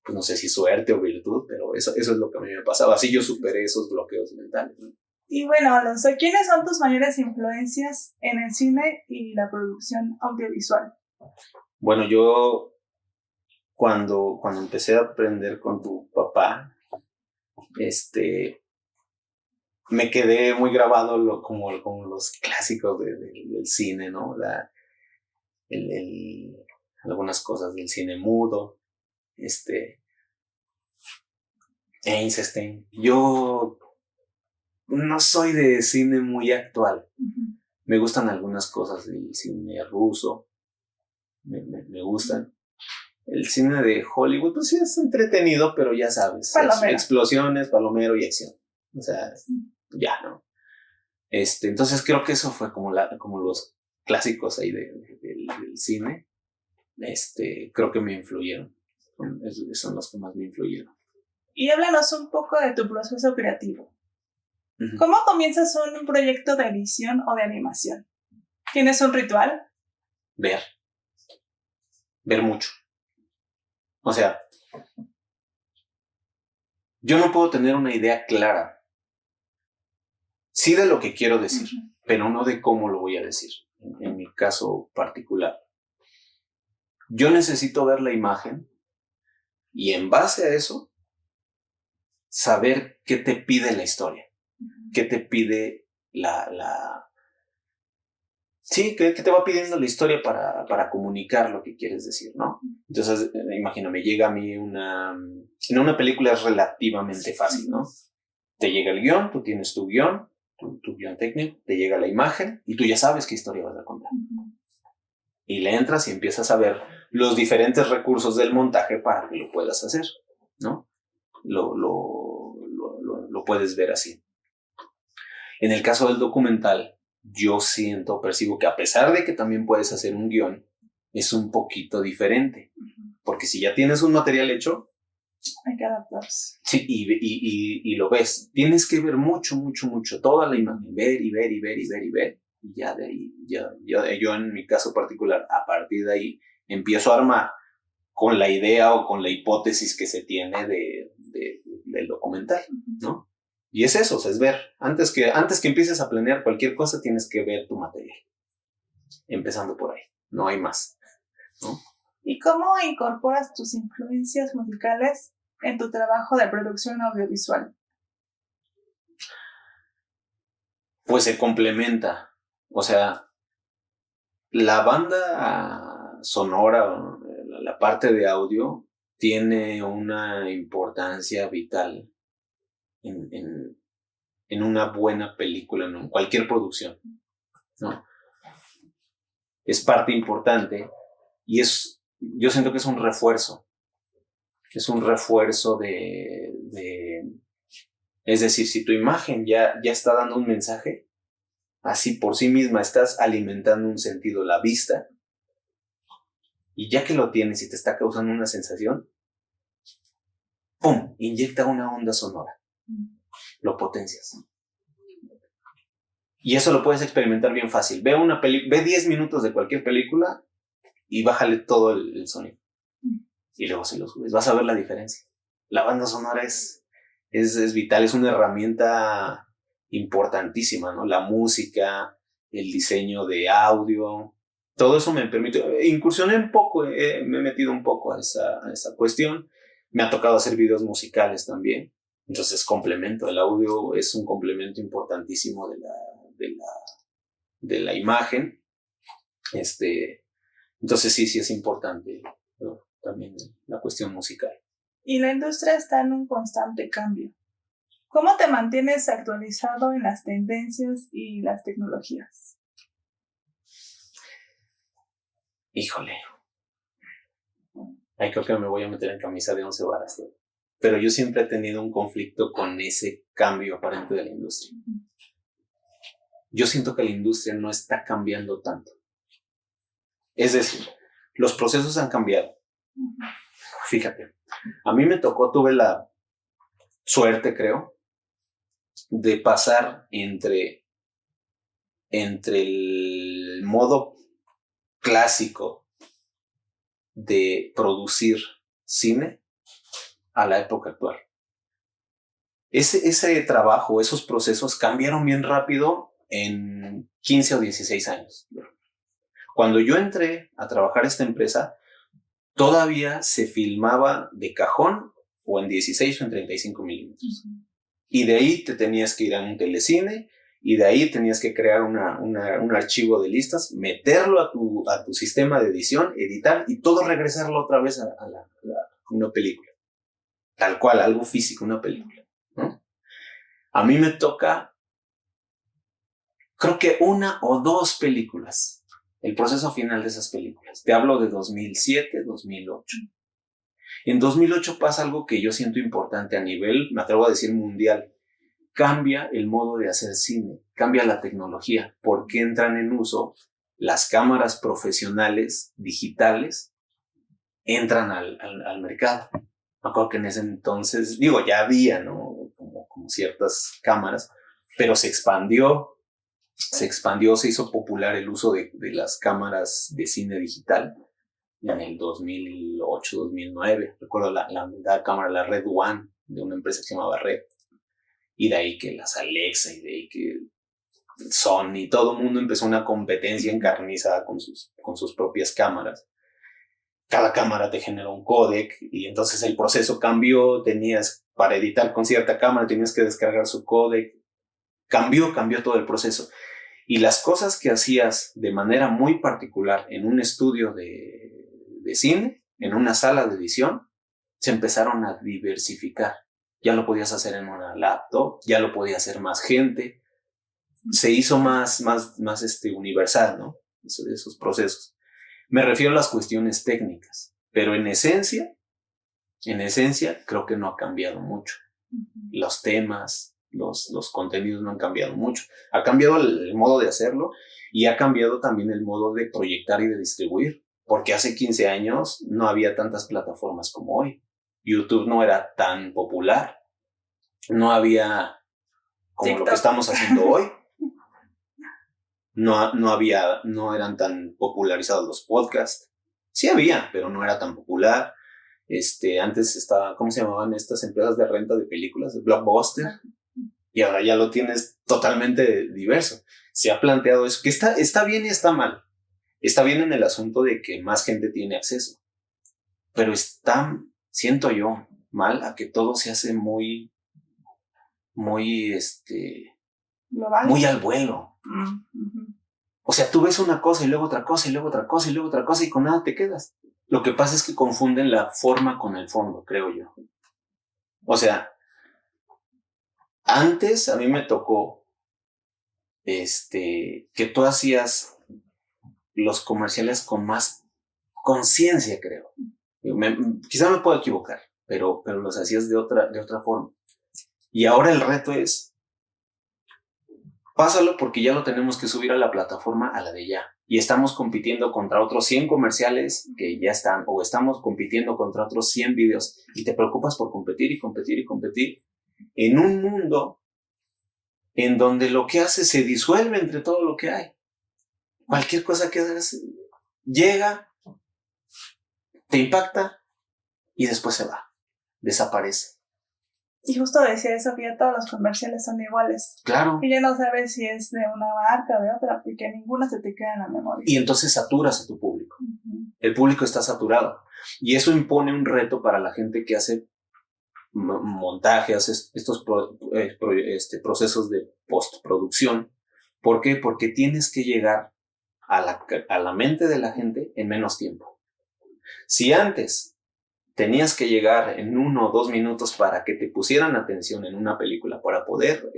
Speaker 2: pues no sé si suerte o virtud, pero eso es lo que a mí me pasaba. Así yo superé esos bloqueos mentales, ¿no?
Speaker 1: Y bueno, Alonso, ¿quiénes son tus mayores influencias en el cine y la producción audiovisual?
Speaker 2: Bueno, yo cuando empecé a aprender con tu papá, me quedé muy grabado como los clásicos del cine, ¿no? Algunas cosas del cine mudo, Eisenstein. Yo no soy de cine muy actual.
Speaker 1: Uh-huh.
Speaker 2: Me gustan algunas cosas del cine ruso, me gustan. El cine de Hollywood, pues sí es entretenido, pero ya sabes, explosiones, palomero y acción. O sea, ya, ¿no? Entonces creo que eso fue como los clásicos ahí del cine. Creo que me influyeron. Son los que más me influyeron.
Speaker 1: Y háblanos un poco de tu proceso creativo.
Speaker 2: Uh-huh.
Speaker 1: ¿Cómo comienzas un proyecto de edición o de animación? ¿Tienes un ritual?
Speaker 2: Ver mucho. O sea, yo no puedo tener una idea clara. Sí de lo que quiero decir, uh-huh, pero no de cómo lo voy a decir, en mi caso particular. Yo necesito ver la imagen y en base a eso, saber qué te pide la historia, uh-huh, qué te pide Sí, ¿qué te va pidiendo la historia para comunicar lo que quieres decir, ¿no? Entonces, imagíname, llega a mí en una película es relativamente fácil, ¿no? Te llega el guión, tú tienes tu guión técnico, te llega la imagen y tú ya sabes qué historia vas a contar. Uh-huh. Y le entras y empiezas a ver los diferentes recursos del montaje para que lo puedas hacer, ¿no? Lo puedes ver así. En el caso del documental, yo percibo que a pesar de que también puedes hacer un guión, es un poquito diferente. Porque si ya tienes un material hecho,
Speaker 1: hay que adaptarse.
Speaker 2: Sí, y lo ves. Tienes que ver mucho toda la imagen, ver. Y ya de ahí, yo en mi caso particular, a partir de ahí, empiezo a armar con la idea o con la hipótesis que se tiene del documental, ¿no? Y es eso, o sea, es ver. Antes que empieces a planear cualquier cosa, tienes que ver tu material. Empezando por ahí. No hay más, ¿no?
Speaker 1: ¿Y cómo incorporas tus influencias musicales en tu trabajo de producción audiovisual?
Speaker 2: Pues se complementa. O sea, la banda sonora, la parte de audio, tiene una importancia vital en una buena película, en cualquier producción, ¿no? Es parte importante y yo siento que es un refuerzo. Es un refuerzo es decir, si tu imagen ya está dando un mensaje, así por sí misma estás alimentando un sentido, la vista, y ya que lo tienes y te está causando una sensación, ¡pum!, inyecta una onda sonora. Lo potencias. Y eso lo puedes experimentar bien fácil. Ve 10 minutos de cualquier película y bájale todo el sonido. Y luego se lo subes. Vas a ver la diferencia. La banda sonora es vital, es una herramienta importantísima, ¿no? La música, el diseño de audio, todo eso me permite. Incursioné un poco, me he metido un poco a esa cuestión. Me ha tocado hacer videos musicales también. Entonces complemento, el audio es un complemento importantísimo de la imagen. Entonces sí es importante, ¿no? También la cuestión musical.
Speaker 1: y la industria está en un constante cambio. ¿Cómo te mantienes actualizado en las tendencias y las tecnologías?
Speaker 2: Híjole, ahí creo que me voy a meter en camisa de 11 varas, ¿no? Pero yo siempre he tenido un conflicto con ese cambio aparente de la industria. Yo siento que la industria no está cambiando tanto. Es decir, los procesos han cambiado. Fíjate, a mí me tocó, tuve la suerte, creo, de pasar entre el modo clásico de producir cine a la época actual. Ese trabajo, esos procesos cambiaron bien rápido en 15 o 16 años. Cuando yo entré a trabajar a esta empresa, todavía se filmaba de cajón o en 16 o en 35 milímetros. Y de ahí te tenías que ir a un telecine y de ahí tenías que crear un archivo de listas, meterlo a tu sistema de edición, editar y todo regresarlo otra vez a una película. Tal cual, algo físico, una película, ¿no? A mí me toca, creo que 1 o 2 películas, el proceso final de esas películas. Te hablo de 2007, 2008. En 2008 pasa algo que yo siento importante a nivel, me atrevo a decir, mundial. Cambia el modo de hacer cine, cambia la tecnología, porque entran en uso las cámaras profesionales digitales, entran al mercado. Me acuerdo que en ese entonces, ya había, ¿no? Como ciertas cámaras, pero se expandió, se hizo popular el uso de las cámaras de cine digital en el 2008, 2009. Recuerdo la cámara, la Red One, de una empresa que se llamaba Red. Y de ahí que las Alexa, y de ahí que Sony, todo el mundo empezó una competencia encarnizada con sus propias cámaras. Cada cámara te generó un códec y entonces el proceso cambió. Para editar con cierta cámara tenías que descargar su códec. Cambió todo el proceso. Y las cosas que hacías de manera muy particular en un estudio de cine, en una sala de edición, se empezaron a diversificar. Ya lo podías hacer en una laptop, ya lo podía hacer más gente. Se hizo más universal, ¿no? Esos procesos. Me refiero a las cuestiones técnicas, pero en esencia, creo que no ha cambiado mucho. Los temas, los contenidos no han cambiado mucho. Ha cambiado el modo de hacerlo y ha cambiado también el modo de proyectar y de distribuir, porque hace 15 años no había tantas plataformas como hoy. YouTube no era tan popular, no había como TikTok. Lo que estamos haciendo hoy. No eran tan popularizados los podcasts. Sí había, pero no era tan popular. Antes estaba, ¿cómo se llamaban estas empresas de renta de películas? Blockbuster. Y ahora ya lo tienes totalmente diverso. Se ha planteado eso, que está bien y está mal. Está bien en el asunto de que más gente tiene acceso. Pero está, siento yo, mal a que todo se hace muy global, muy al vuelo. O sea, tú ves una cosa y luego otra cosa y luego otra cosa y luego otra cosa y con nada te quedas. Lo que pasa es que confunden la forma con el fondo, creo yo. O sea, antes a mí me tocó que tú hacías los comerciales con más conciencia, creo. Quizá me puedo equivocar, pero los hacías de otra forma. Y ahora el reto es, pásalo porque ya lo tenemos que subir a la plataforma a la de ya. Y estamos compitiendo contra otros 100 comerciales que ya están, o estamos compitiendo contra otros 100 videos y te preocupas por competir y competir y competir en un mundo en donde lo que hace se disuelve entre todo lo que hay. Cualquier cosa que hagas llega, te impacta y después se va, desaparece.
Speaker 1: Y justo decía eso, que ya todos los comerciales son iguales.
Speaker 2: Claro.
Speaker 1: Y ya no sabes si es de una marca o de otra, porque ninguna se te queda en la memoria.
Speaker 2: Y entonces saturas a tu público. El público está saturado. Y eso impone un reto para la gente que hace montaje, hace estos procesos de postproducción. ¿Por qué? Porque tienes que llegar a la mente de la gente en menos tiempo. Si antes tenías que llegar en 1 o 2 minutos para que te pusieran atención en una película, para poder,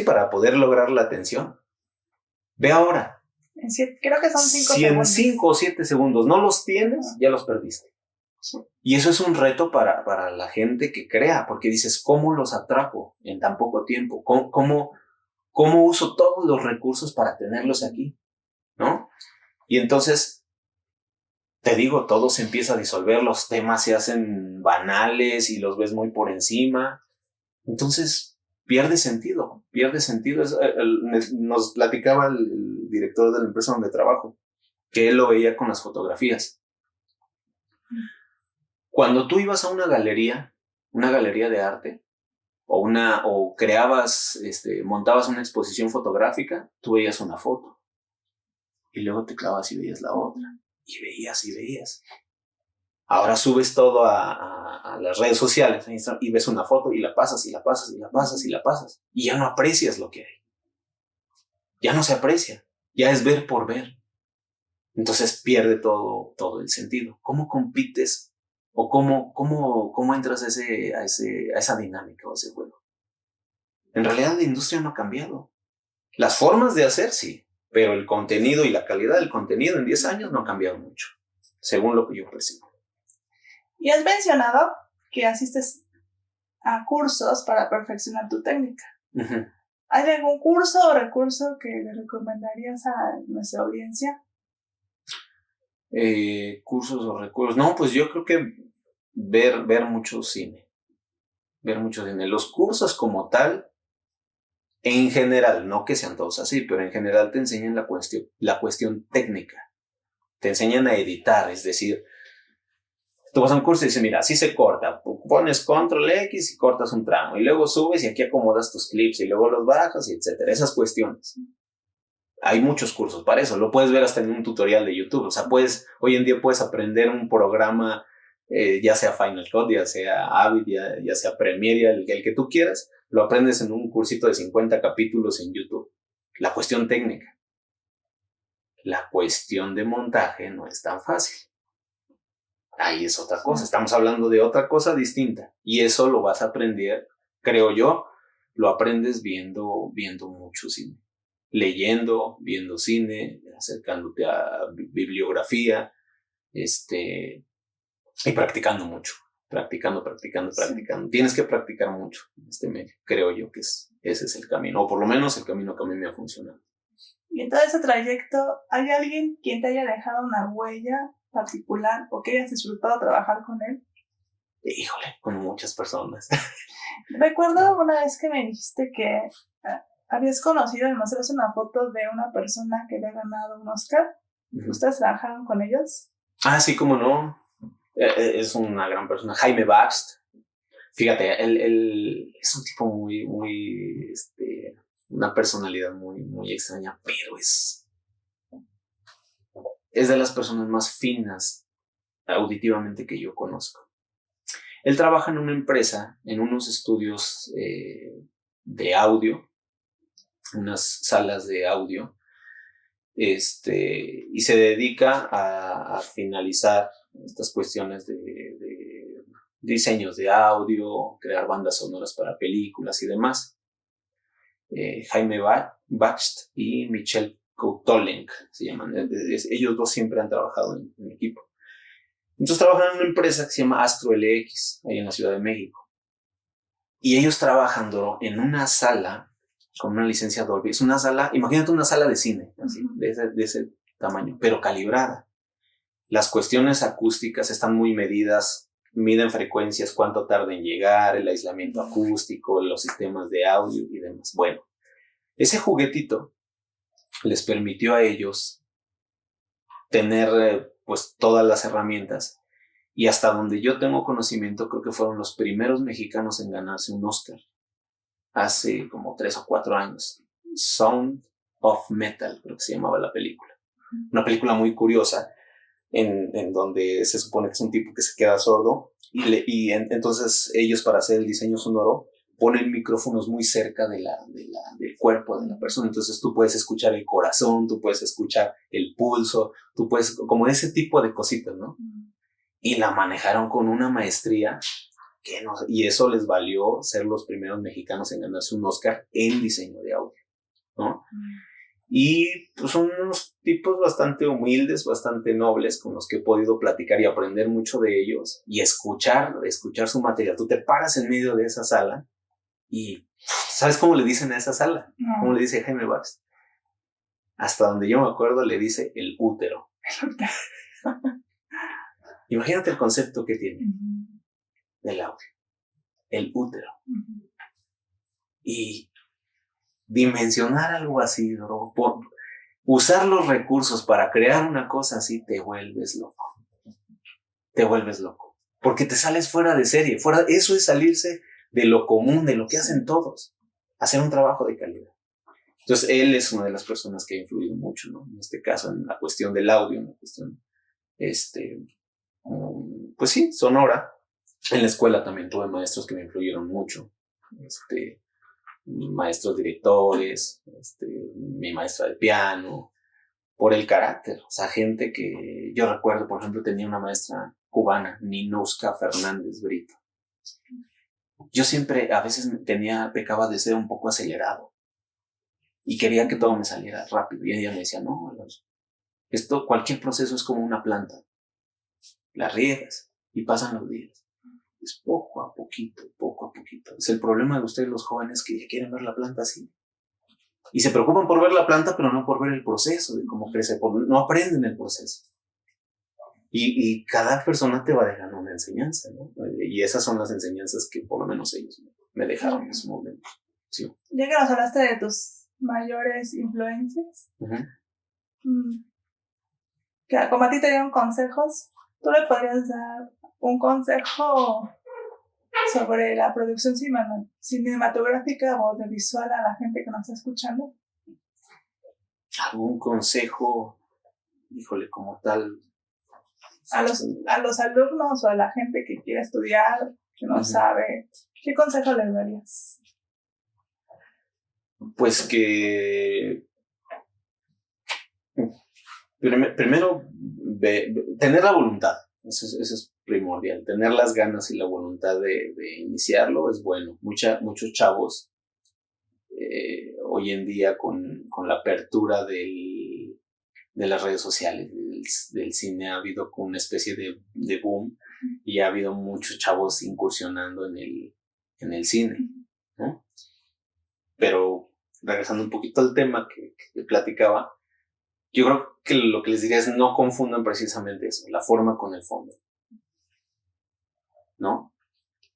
Speaker 2: para poder lograr la atención. Ve ahora.
Speaker 1: Creo que son 5
Speaker 2: si
Speaker 1: segundos.
Speaker 2: Si en 5 o 7 segundos no los tienes, ya los perdiste.
Speaker 1: Sí.
Speaker 2: Y eso es un reto para la gente que crea, porque dices, ¿cómo los atrapo en tan poco tiempo? ¿Cómo uso todos los recursos para tenerlos aquí? ¿No? Y entonces, te digo, todo se empieza a disolver, los temas se hacen banales y los ves muy por encima. Entonces, pierde sentido. Nos platicaba el director de la empresa donde trabajo, que él lo veía con las fotografías. Cuando tú ibas a una galería de arte, o creabas, montabas una exposición fotográfica, tú veías una foto. Y luego te clavas y veías la otra. Y veías. Ahora subes todo a las redes sociales y ves una foto y la pasas. Y ya no aprecias lo que hay. Ya no se aprecia. Ya es ver por ver. Entonces pierde todo el sentido. ¿Cómo compites? ¿O cómo entras a esa dinámica o a ese juego? En realidad la industria no ha cambiado. Las formas de hacer sí, pero el contenido y la calidad del contenido en 10 años no ha cambiado mucho, según lo que yo percibo.
Speaker 1: Y has mencionado que asistes a cursos para perfeccionar tu técnica.
Speaker 2: Uh-huh.
Speaker 1: ¿Hay algún curso o recurso que le recomendarías a nuestra audiencia?
Speaker 2: Cursos o recursos. No, pues yo creo que ver mucho cine. Los cursos como tal, en general, no que sean todos así, pero en general te enseñan la cuestión técnica. Te enseñan a editar, es decir, tú vas a un curso y dices, mira, así se corta. Pones control X y cortas un tramo. Y luego subes y aquí acomodas tus clips y luego los bajas y etcétera. Esas cuestiones. Hay muchos cursos para eso. Lo puedes ver hasta en un tutorial de YouTube. O sea, hoy en día puedes aprender un programa, ya sea Final Cut, ya sea Avid, ya sea Premiere, el que tú quieras. Lo aprendes en un cursito de 50 capítulos en YouTube. La cuestión técnica. La cuestión de montaje no es tan fácil. Ahí es otra cosa. Estamos hablando de otra cosa distinta. Y eso lo vas a aprender, creo yo, lo aprendes viendo mucho cine. Leyendo, viendo cine, acercándote a bibliografía, y practicando mucho. Practicando. Tienes que practicar mucho en este medio. Creo yo que ese es el camino, o por lo menos el camino que a mí me ha funcionado.
Speaker 1: Y en todo ese trayecto, ¿hay alguien quien te haya dejado una huella particular o que hayas disfrutado trabajar con él?
Speaker 2: Híjole, con muchas personas.
Speaker 1: Recuerdo una vez que me dijiste que habías conocido y me mostraste una foto de una persona que había ganado un Oscar. Uh-huh. ¿Ustedes trabajaron con ellos?
Speaker 2: Ah, sí, cómo no. Es una gran persona. Jaime Baxt. Fíjate, él es un tipo muy, una personalidad muy, muy extraña, pero es de las personas más finas auditivamente que yo conozco. Él trabaja en una empresa, en unos estudios de audio, unas salas de audio, y se dedica a finalizar estas cuestiones de diseños de audio, crear bandas sonoras para películas y demás. Jaime Baxt y Michel Coutolenc se llaman. Ellos dos siempre han trabajado en equipo. Entonces trabajan en una empresa que se llama Astro LX, ahí en la Ciudad de México. Y ellos trabajan, Doro, en una sala con una licencia Dolby. Es una sala, imagínate una sala de cine, así, de ese tamaño, pero calibrada. Las cuestiones acústicas están muy medidas, miden frecuencias, cuánto tarda en llegar, el aislamiento acústico, los sistemas de audio y demás. Bueno, ese juguetito les permitió a ellos tener pues todas las herramientas, y hasta donde yo tengo conocimiento creo que fueron los primeros mexicanos en ganarse un Oscar hace como 3 o 4 años. Sound of Metal, creo que se llamaba la película. Una película muy curiosa en donde se supone que es un tipo que se queda sordo y entonces ellos, para hacer el diseño sonoro, ponen micrófonos muy cerca del cuerpo de la persona. Entonces tú puedes escuchar el corazón, tú puedes escuchar el pulso, tú puedes, como ese tipo de cositas, ¿no? y la manejaron con una maestría y eso les valió ser los primeros mexicanos en ganarse un Oscar en diseño de audio, ¿no? Y pues son unos tipos bastante humildes, bastante nobles, con los que he podido platicar y aprender mucho de ellos y escuchar su material. Tú te paras en medio de esa sala y ¿sabes cómo le dicen a esa sala?
Speaker 1: No.
Speaker 2: ¿Cómo le dice Jaime Bars? Hasta donde yo me acuerdo le dice el útero. Imagínate el concepto que tiene del audio, el útero. Y dimensionar algo así, bro, usar los recursos para crear una cosa así, te vuelves loco. Te vuelves loco. Porque te sales fuera de serie. Eso es salirse de lo común, de lo que hacen todos. Hacer un trabajo de calidad. Entonces, él es una de las personas que ha influido mucho, ¿no? En este caso, en la cuestión del audio, en la cuestión, pues sí, sonora. En la escuela también tuve maestros que me influyeron mucho. Maestros directores, mi maestra de piano, por el carácter. O sea, gente que yo recuerdo, por ejemplo, tenía una maestra cubana, Ninouska Fernández Brito. Yo siempre, a veces pecaba de ser un poco acelerado y quería que todo me saliera rápido. Y ella me decía, no, Alonso, cualquier proceso es como una planta. La riegas y pasan los días. Es poco a poquito, poco a poquito. Es el problema de ustedes los jóvenes que ya quieren ver la planta así. Y se preocupan por ver la planta, pero no por ver el proceso de cómo crece. No aprenden el proceso. Y cada persona te va dejando una enseñanza, ¿no? Y esas son las enseñanzas que por lo menos ellos me dejaron en ese momento. Sí.
Speaker 1: Ya que nos hablaste de tus mayores influencias, que como a ti te dieron consejos, ¿tú le podrías dar un consejo sobre la producción cinematográfica o audiovisual a la gente que nos está escuchando?
Speaker 2: ¿Algún consejo? Híjole, como tal.
Speaker 1: A los alumnos o a la gente que quiere estudiar, que no sabe, ¿qué consejo les darías?
Speaker 2: Pues que primero tener la voluntad, eso es primordial, tener las ganas y la voluntad de iniciarlo es bueno. Muchos chavos hoy en día con la apertura de las redes sociales, del cine, ha habido como una especie de boom y ha habido muchos chavos incursionando en el cine, ¿no? Pero regresando un poquito al tema que platicaba, yo creo que lo que les diría es no confundan precisamente eso, la forma con el fondo, ¿no?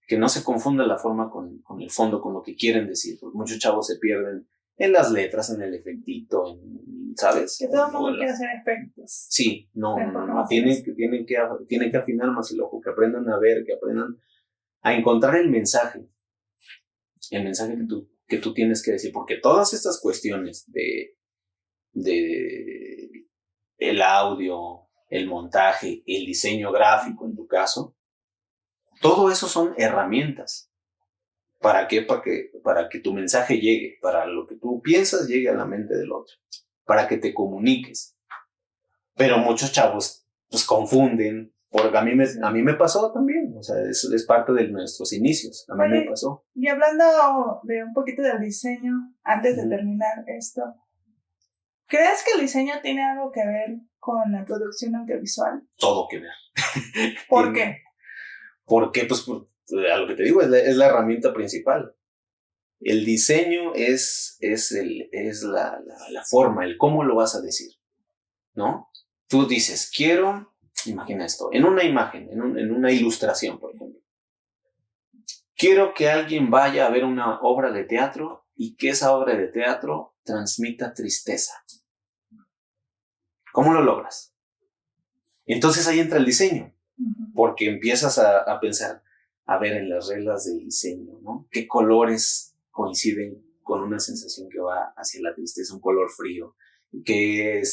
Speaker 2: Que no se confunda la forma con el fondo, con lo que quieren decir, porque muchos chavos se pierden en las letras, en el efectito, ¿sabes?
Speaker 1: Que todo el mundo quiere hacer efectos.
Speaker 2: Sí, no. Tienen que afinar más el ojo, que aprendan a ver, que aprendan a encontrar el mensaje que tú tienes que decir, porque todas estas cuestiones de el audio, el montaje, el diseño gráfico en tu caso, todo eso son herramientas. ¿Para qué? Para que tu mensaje llegue, para lo que tú piensas llegue a la mente del otro, para que te comuniques. Pero muchos chavos pues confunden, porque a mí me pasó también, o sea, es parte de nuestros inicios, a mí me pasó.
Speaker 1: Y hablando de un poquito del diseño, antes de terminar esto, ¿crees que el diseño tiene algo que ver con la producción audiovisual?
Speaker 2: Todo que ver.
Speaker 1: ¿Por qué?
Speaker 2: Porque, pues, a lo que te digo, es la herramienta principal. El diseño es la forma, el cómo lo vas a decir, ¿no? Tú dices, imagina esto, en una imagen, en una ilustración, por ejemplo. Quiero que alguien vaya a ver una obra de teatro y que esa obra de teatro transmita tristeza. ¿Cómo lo logras? Entonces ahí entra el diseño, porque empiezas a pensar, a ver en las reglas del diseño, ¿no? ¿Qué colores coinciden con una sensación que va hacia la tristeza? Un color frío. ¿Qué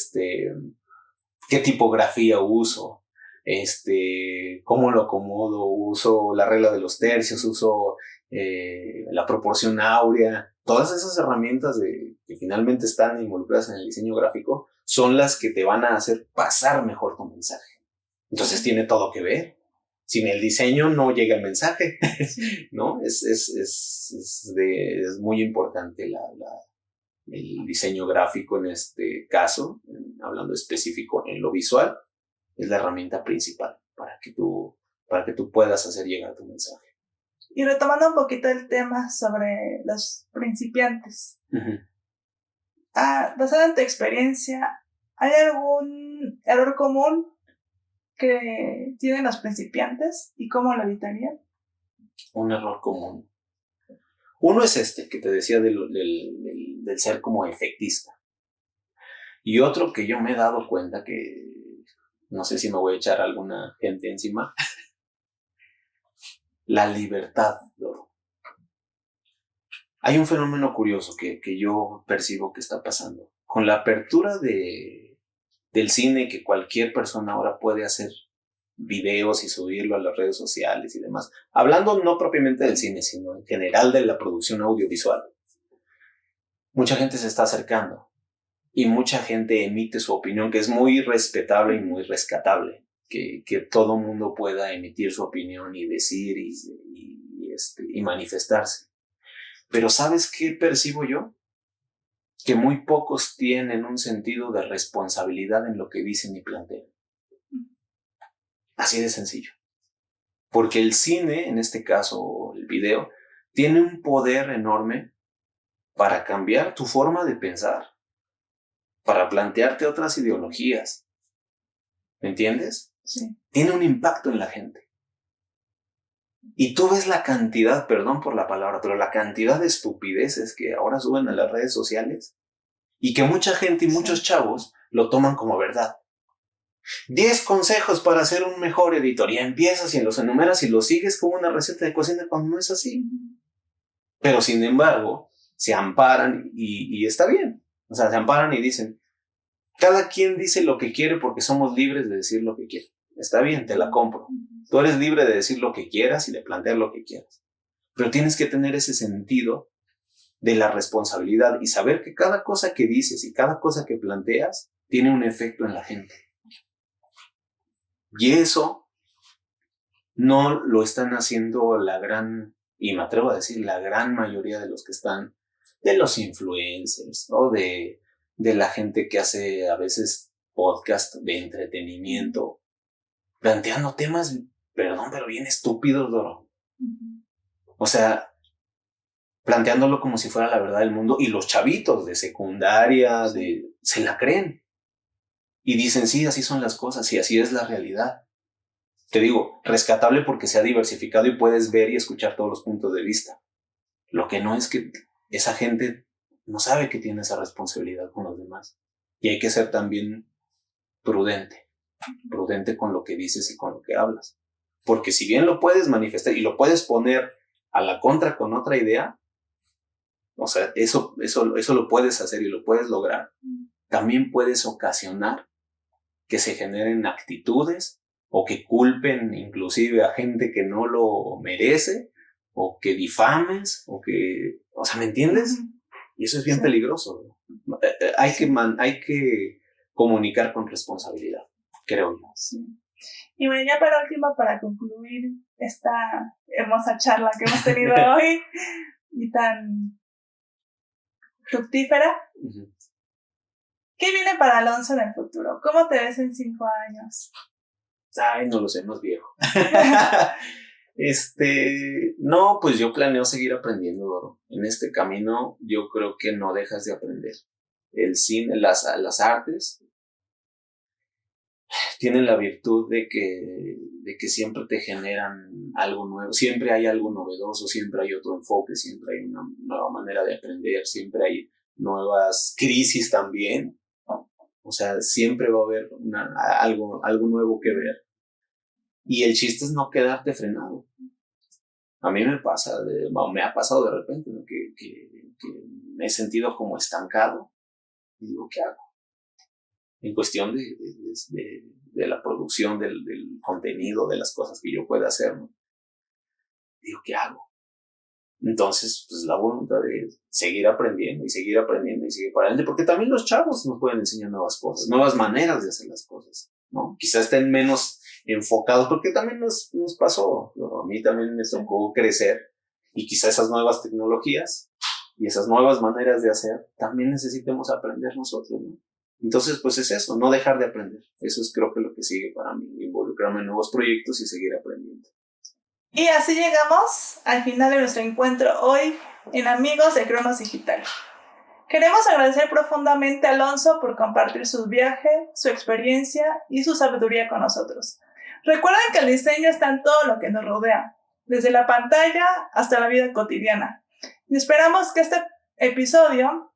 Speaker 2: tipografía uso? ¿Cómo lo acomodo? Uso la regla de los tercios, uso la proporción áurea. Todas esas herramientas que finalmente están involucradas en el diseño gráfico son las que te van a hacer pasar mejor tu mensaje. Entonces tiene todo que ver. Sin el diseño no llega el mensaje,
Speaker 1: Sí.
Speaker 2: ¿no? Es muy importante el diseño gráfico en este caso, hablando específico en lo visual, es la herramienta principal para que tú puedas hacer llegar tu mensaje.
Speaker 1: Y retomando un poquito el tema sobre los principiantes.
Speaker 2: Uh-huh.
Speaker 1: Basado en tu experiencia, ¿hay algún error común que tienen los principiantes y cómo lo evitarían?
Speaker 2: Un error común. Uno es que te decía del ser como efectista. Y otro que yo me he dado cuenta que, no sé si me voy a echar a alguna gente encima, la libertad, Doro. Hay un fenómeno curioso que yo percibo que está pasando. Con la apertura del cine, que cualquier persona ahora puede hacer videos y subirlo a las redes sociales y demás. Hablando no propiamente del cine, sino en general de la producción audiovisual. Mucha gente se está acercando y mucha gente emite su opinión, que es muy respetable y muy rescatable. Que todo mundo pueda emitir su opinión y decir y manifestarse. Pero ¿sabes qué percibo yo? Que muy pocos tienen un sentido de responsabilidad en lo que dicen y plantean. Así de sencillo. Porque el cine, en este caso el video, tiene un poder enorme para cambiar tu forma de pensar, para plantearte otras ideologías. ¿Me entiendes?
Speaker 1: Sí.
Speaker 2: Tiene un impacto en la gente. Y tú ves la cantidad, perdón por la palabra, pero la cantidad de estupideces que ahora suben a las redes sociales y que mucha gente y muchos chavos lo toman como verdad. 10 consejos para ser un mejor editor. Y empiezas y los enumeras y los sigues como una receta de cocina cuando no es así. Pero sin embargo, se amparan y está bien. O sea, se amparan y dicen, cada quien dice lo que quiere porque somos libres de decir lo que quiere. Está bien, te la compro. Tú eres libre de decir lo que quieras y de plantear lo que quieras. Pero tienes que tener ese sentido de la responsabilidad y saber que cada cosa que dices y cada cosa que planteas tiene un efecto en la gente. Y eso no lo están haciendo y me atrevo a decir, la gran mayoría de los que están, de los influencers, ¿no? De la gente que hace a veces podcast de entretenimiento, planteando temas, perdón, pero bien estúpidos, Doro. O sea, planteándolo como si fuera la verdad del mundo, y los chavitos de secundaria, se la creen. Y dicen, sí, así son las cosas y así es la realidad. Te digo, rescatable porque se ha diversificado y puedes ver y escuchar todos los puntos de vista. Lo que no es que esa gente no sabe que tiene esa responsabilidad con los demás. Y hay que ser también prudente con lo que dices y con lo que hablas. Porque si bien lo puedes manifestar y lo puedes poner a la contra con otra idea, o sea, eso lo puedes hacer y lo puedes lograr, también puedes ocasionar que se generen actitudes o que culpen inclusive a gente que no lo merece, o que difames, o sea, ¿me entiendes? Y eso es bien peligroso. Hay que comunicar con responsabilidad, creo yo.
Speaker 1: Sí. Y bueno, ya para concluir esta hermosa charla que hemos tenido hoy y tan fructífera, ¿qué viene para Alonso en el futuro? ¿Cómo te ves en 5 años?
Speaker 2: Ay, no lo sé, más viejo. No, pues yo planeo seguir aprendiendo, Doro. En este camino yo creo que no dejas de aprender. El cine, las artes tienen la virtud de que siempre te generan algo nuevo, siempre hay algo novedoso, siempre hay otro enfoque, siempre hay una nueva manera de aprender, siempre hay nuevas crisis también. O sea, siempre va a haber algo nuevo que ver. Y el chiste es no quedarte frenado. A mí me ha pasado de repente, ¿no? que me he sentido como estancado. Y digo, ¿qué hago? En cuestión de la producción del contenido, de las cosas que yo pueda hacer, ¿no? Digo, ¿qué hago? Entonces, pues la voluntad de seguir aprendiendo y seguir para adelante, porque también los chavos nos pueden enseñar nuevas cosas, nuevas maneras de hacer las cosas, ¿no? Quizás estén menos enfocados, porque también nos pasó, ¿no? A mí también me tocó crecer, y quizás esas nuevas tecnologías y esas nuevas maneras de hacer también necesitemos aprender nosotros, ¿no? Entonces, pues es eso, no dejar de aprender. Eso es, creo que, lo que sigue para mí, involucrarme en nuevos proyectos y seguir aprendiendo.
Speaker 1: Y así llegamos al final de nuestro encuentro hoy en Amigos de Cronos Digital. Queremos agradecer profundamente a Alonso por compartir su viaje, su experiencia y su sabiduría con nosotros. Recuerden que el diseño está en todo lo que nos rodea, desde la pantalla hasta la vida cotidiana. Y esperamos que este episodio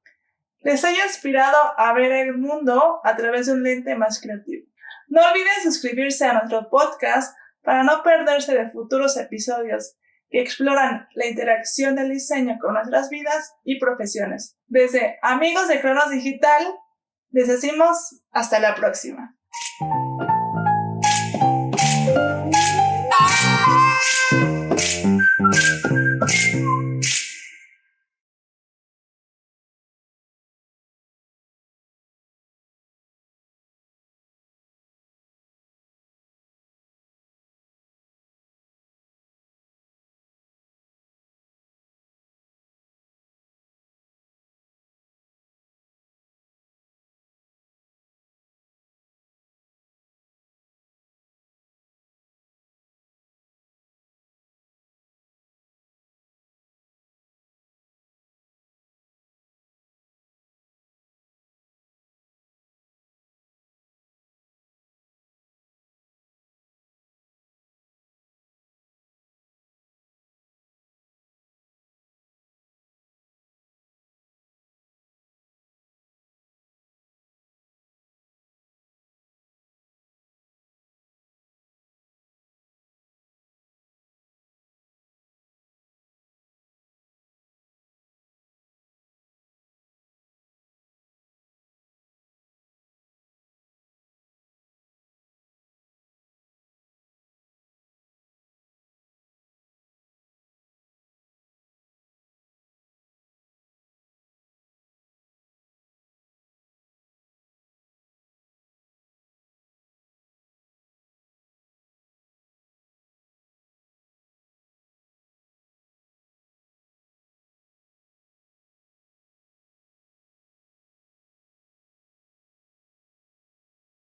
Speaker 1: les haya inspirado a ver el mundo a través de un lente más creativo. No olviden suscribirse a nuestro podcast para no perderse de futuros episodios que exploran la interacción del diseño con nuestras vidas y profesiones. Desde Amigos de Cronos Digital, les decimos hasta la próxima.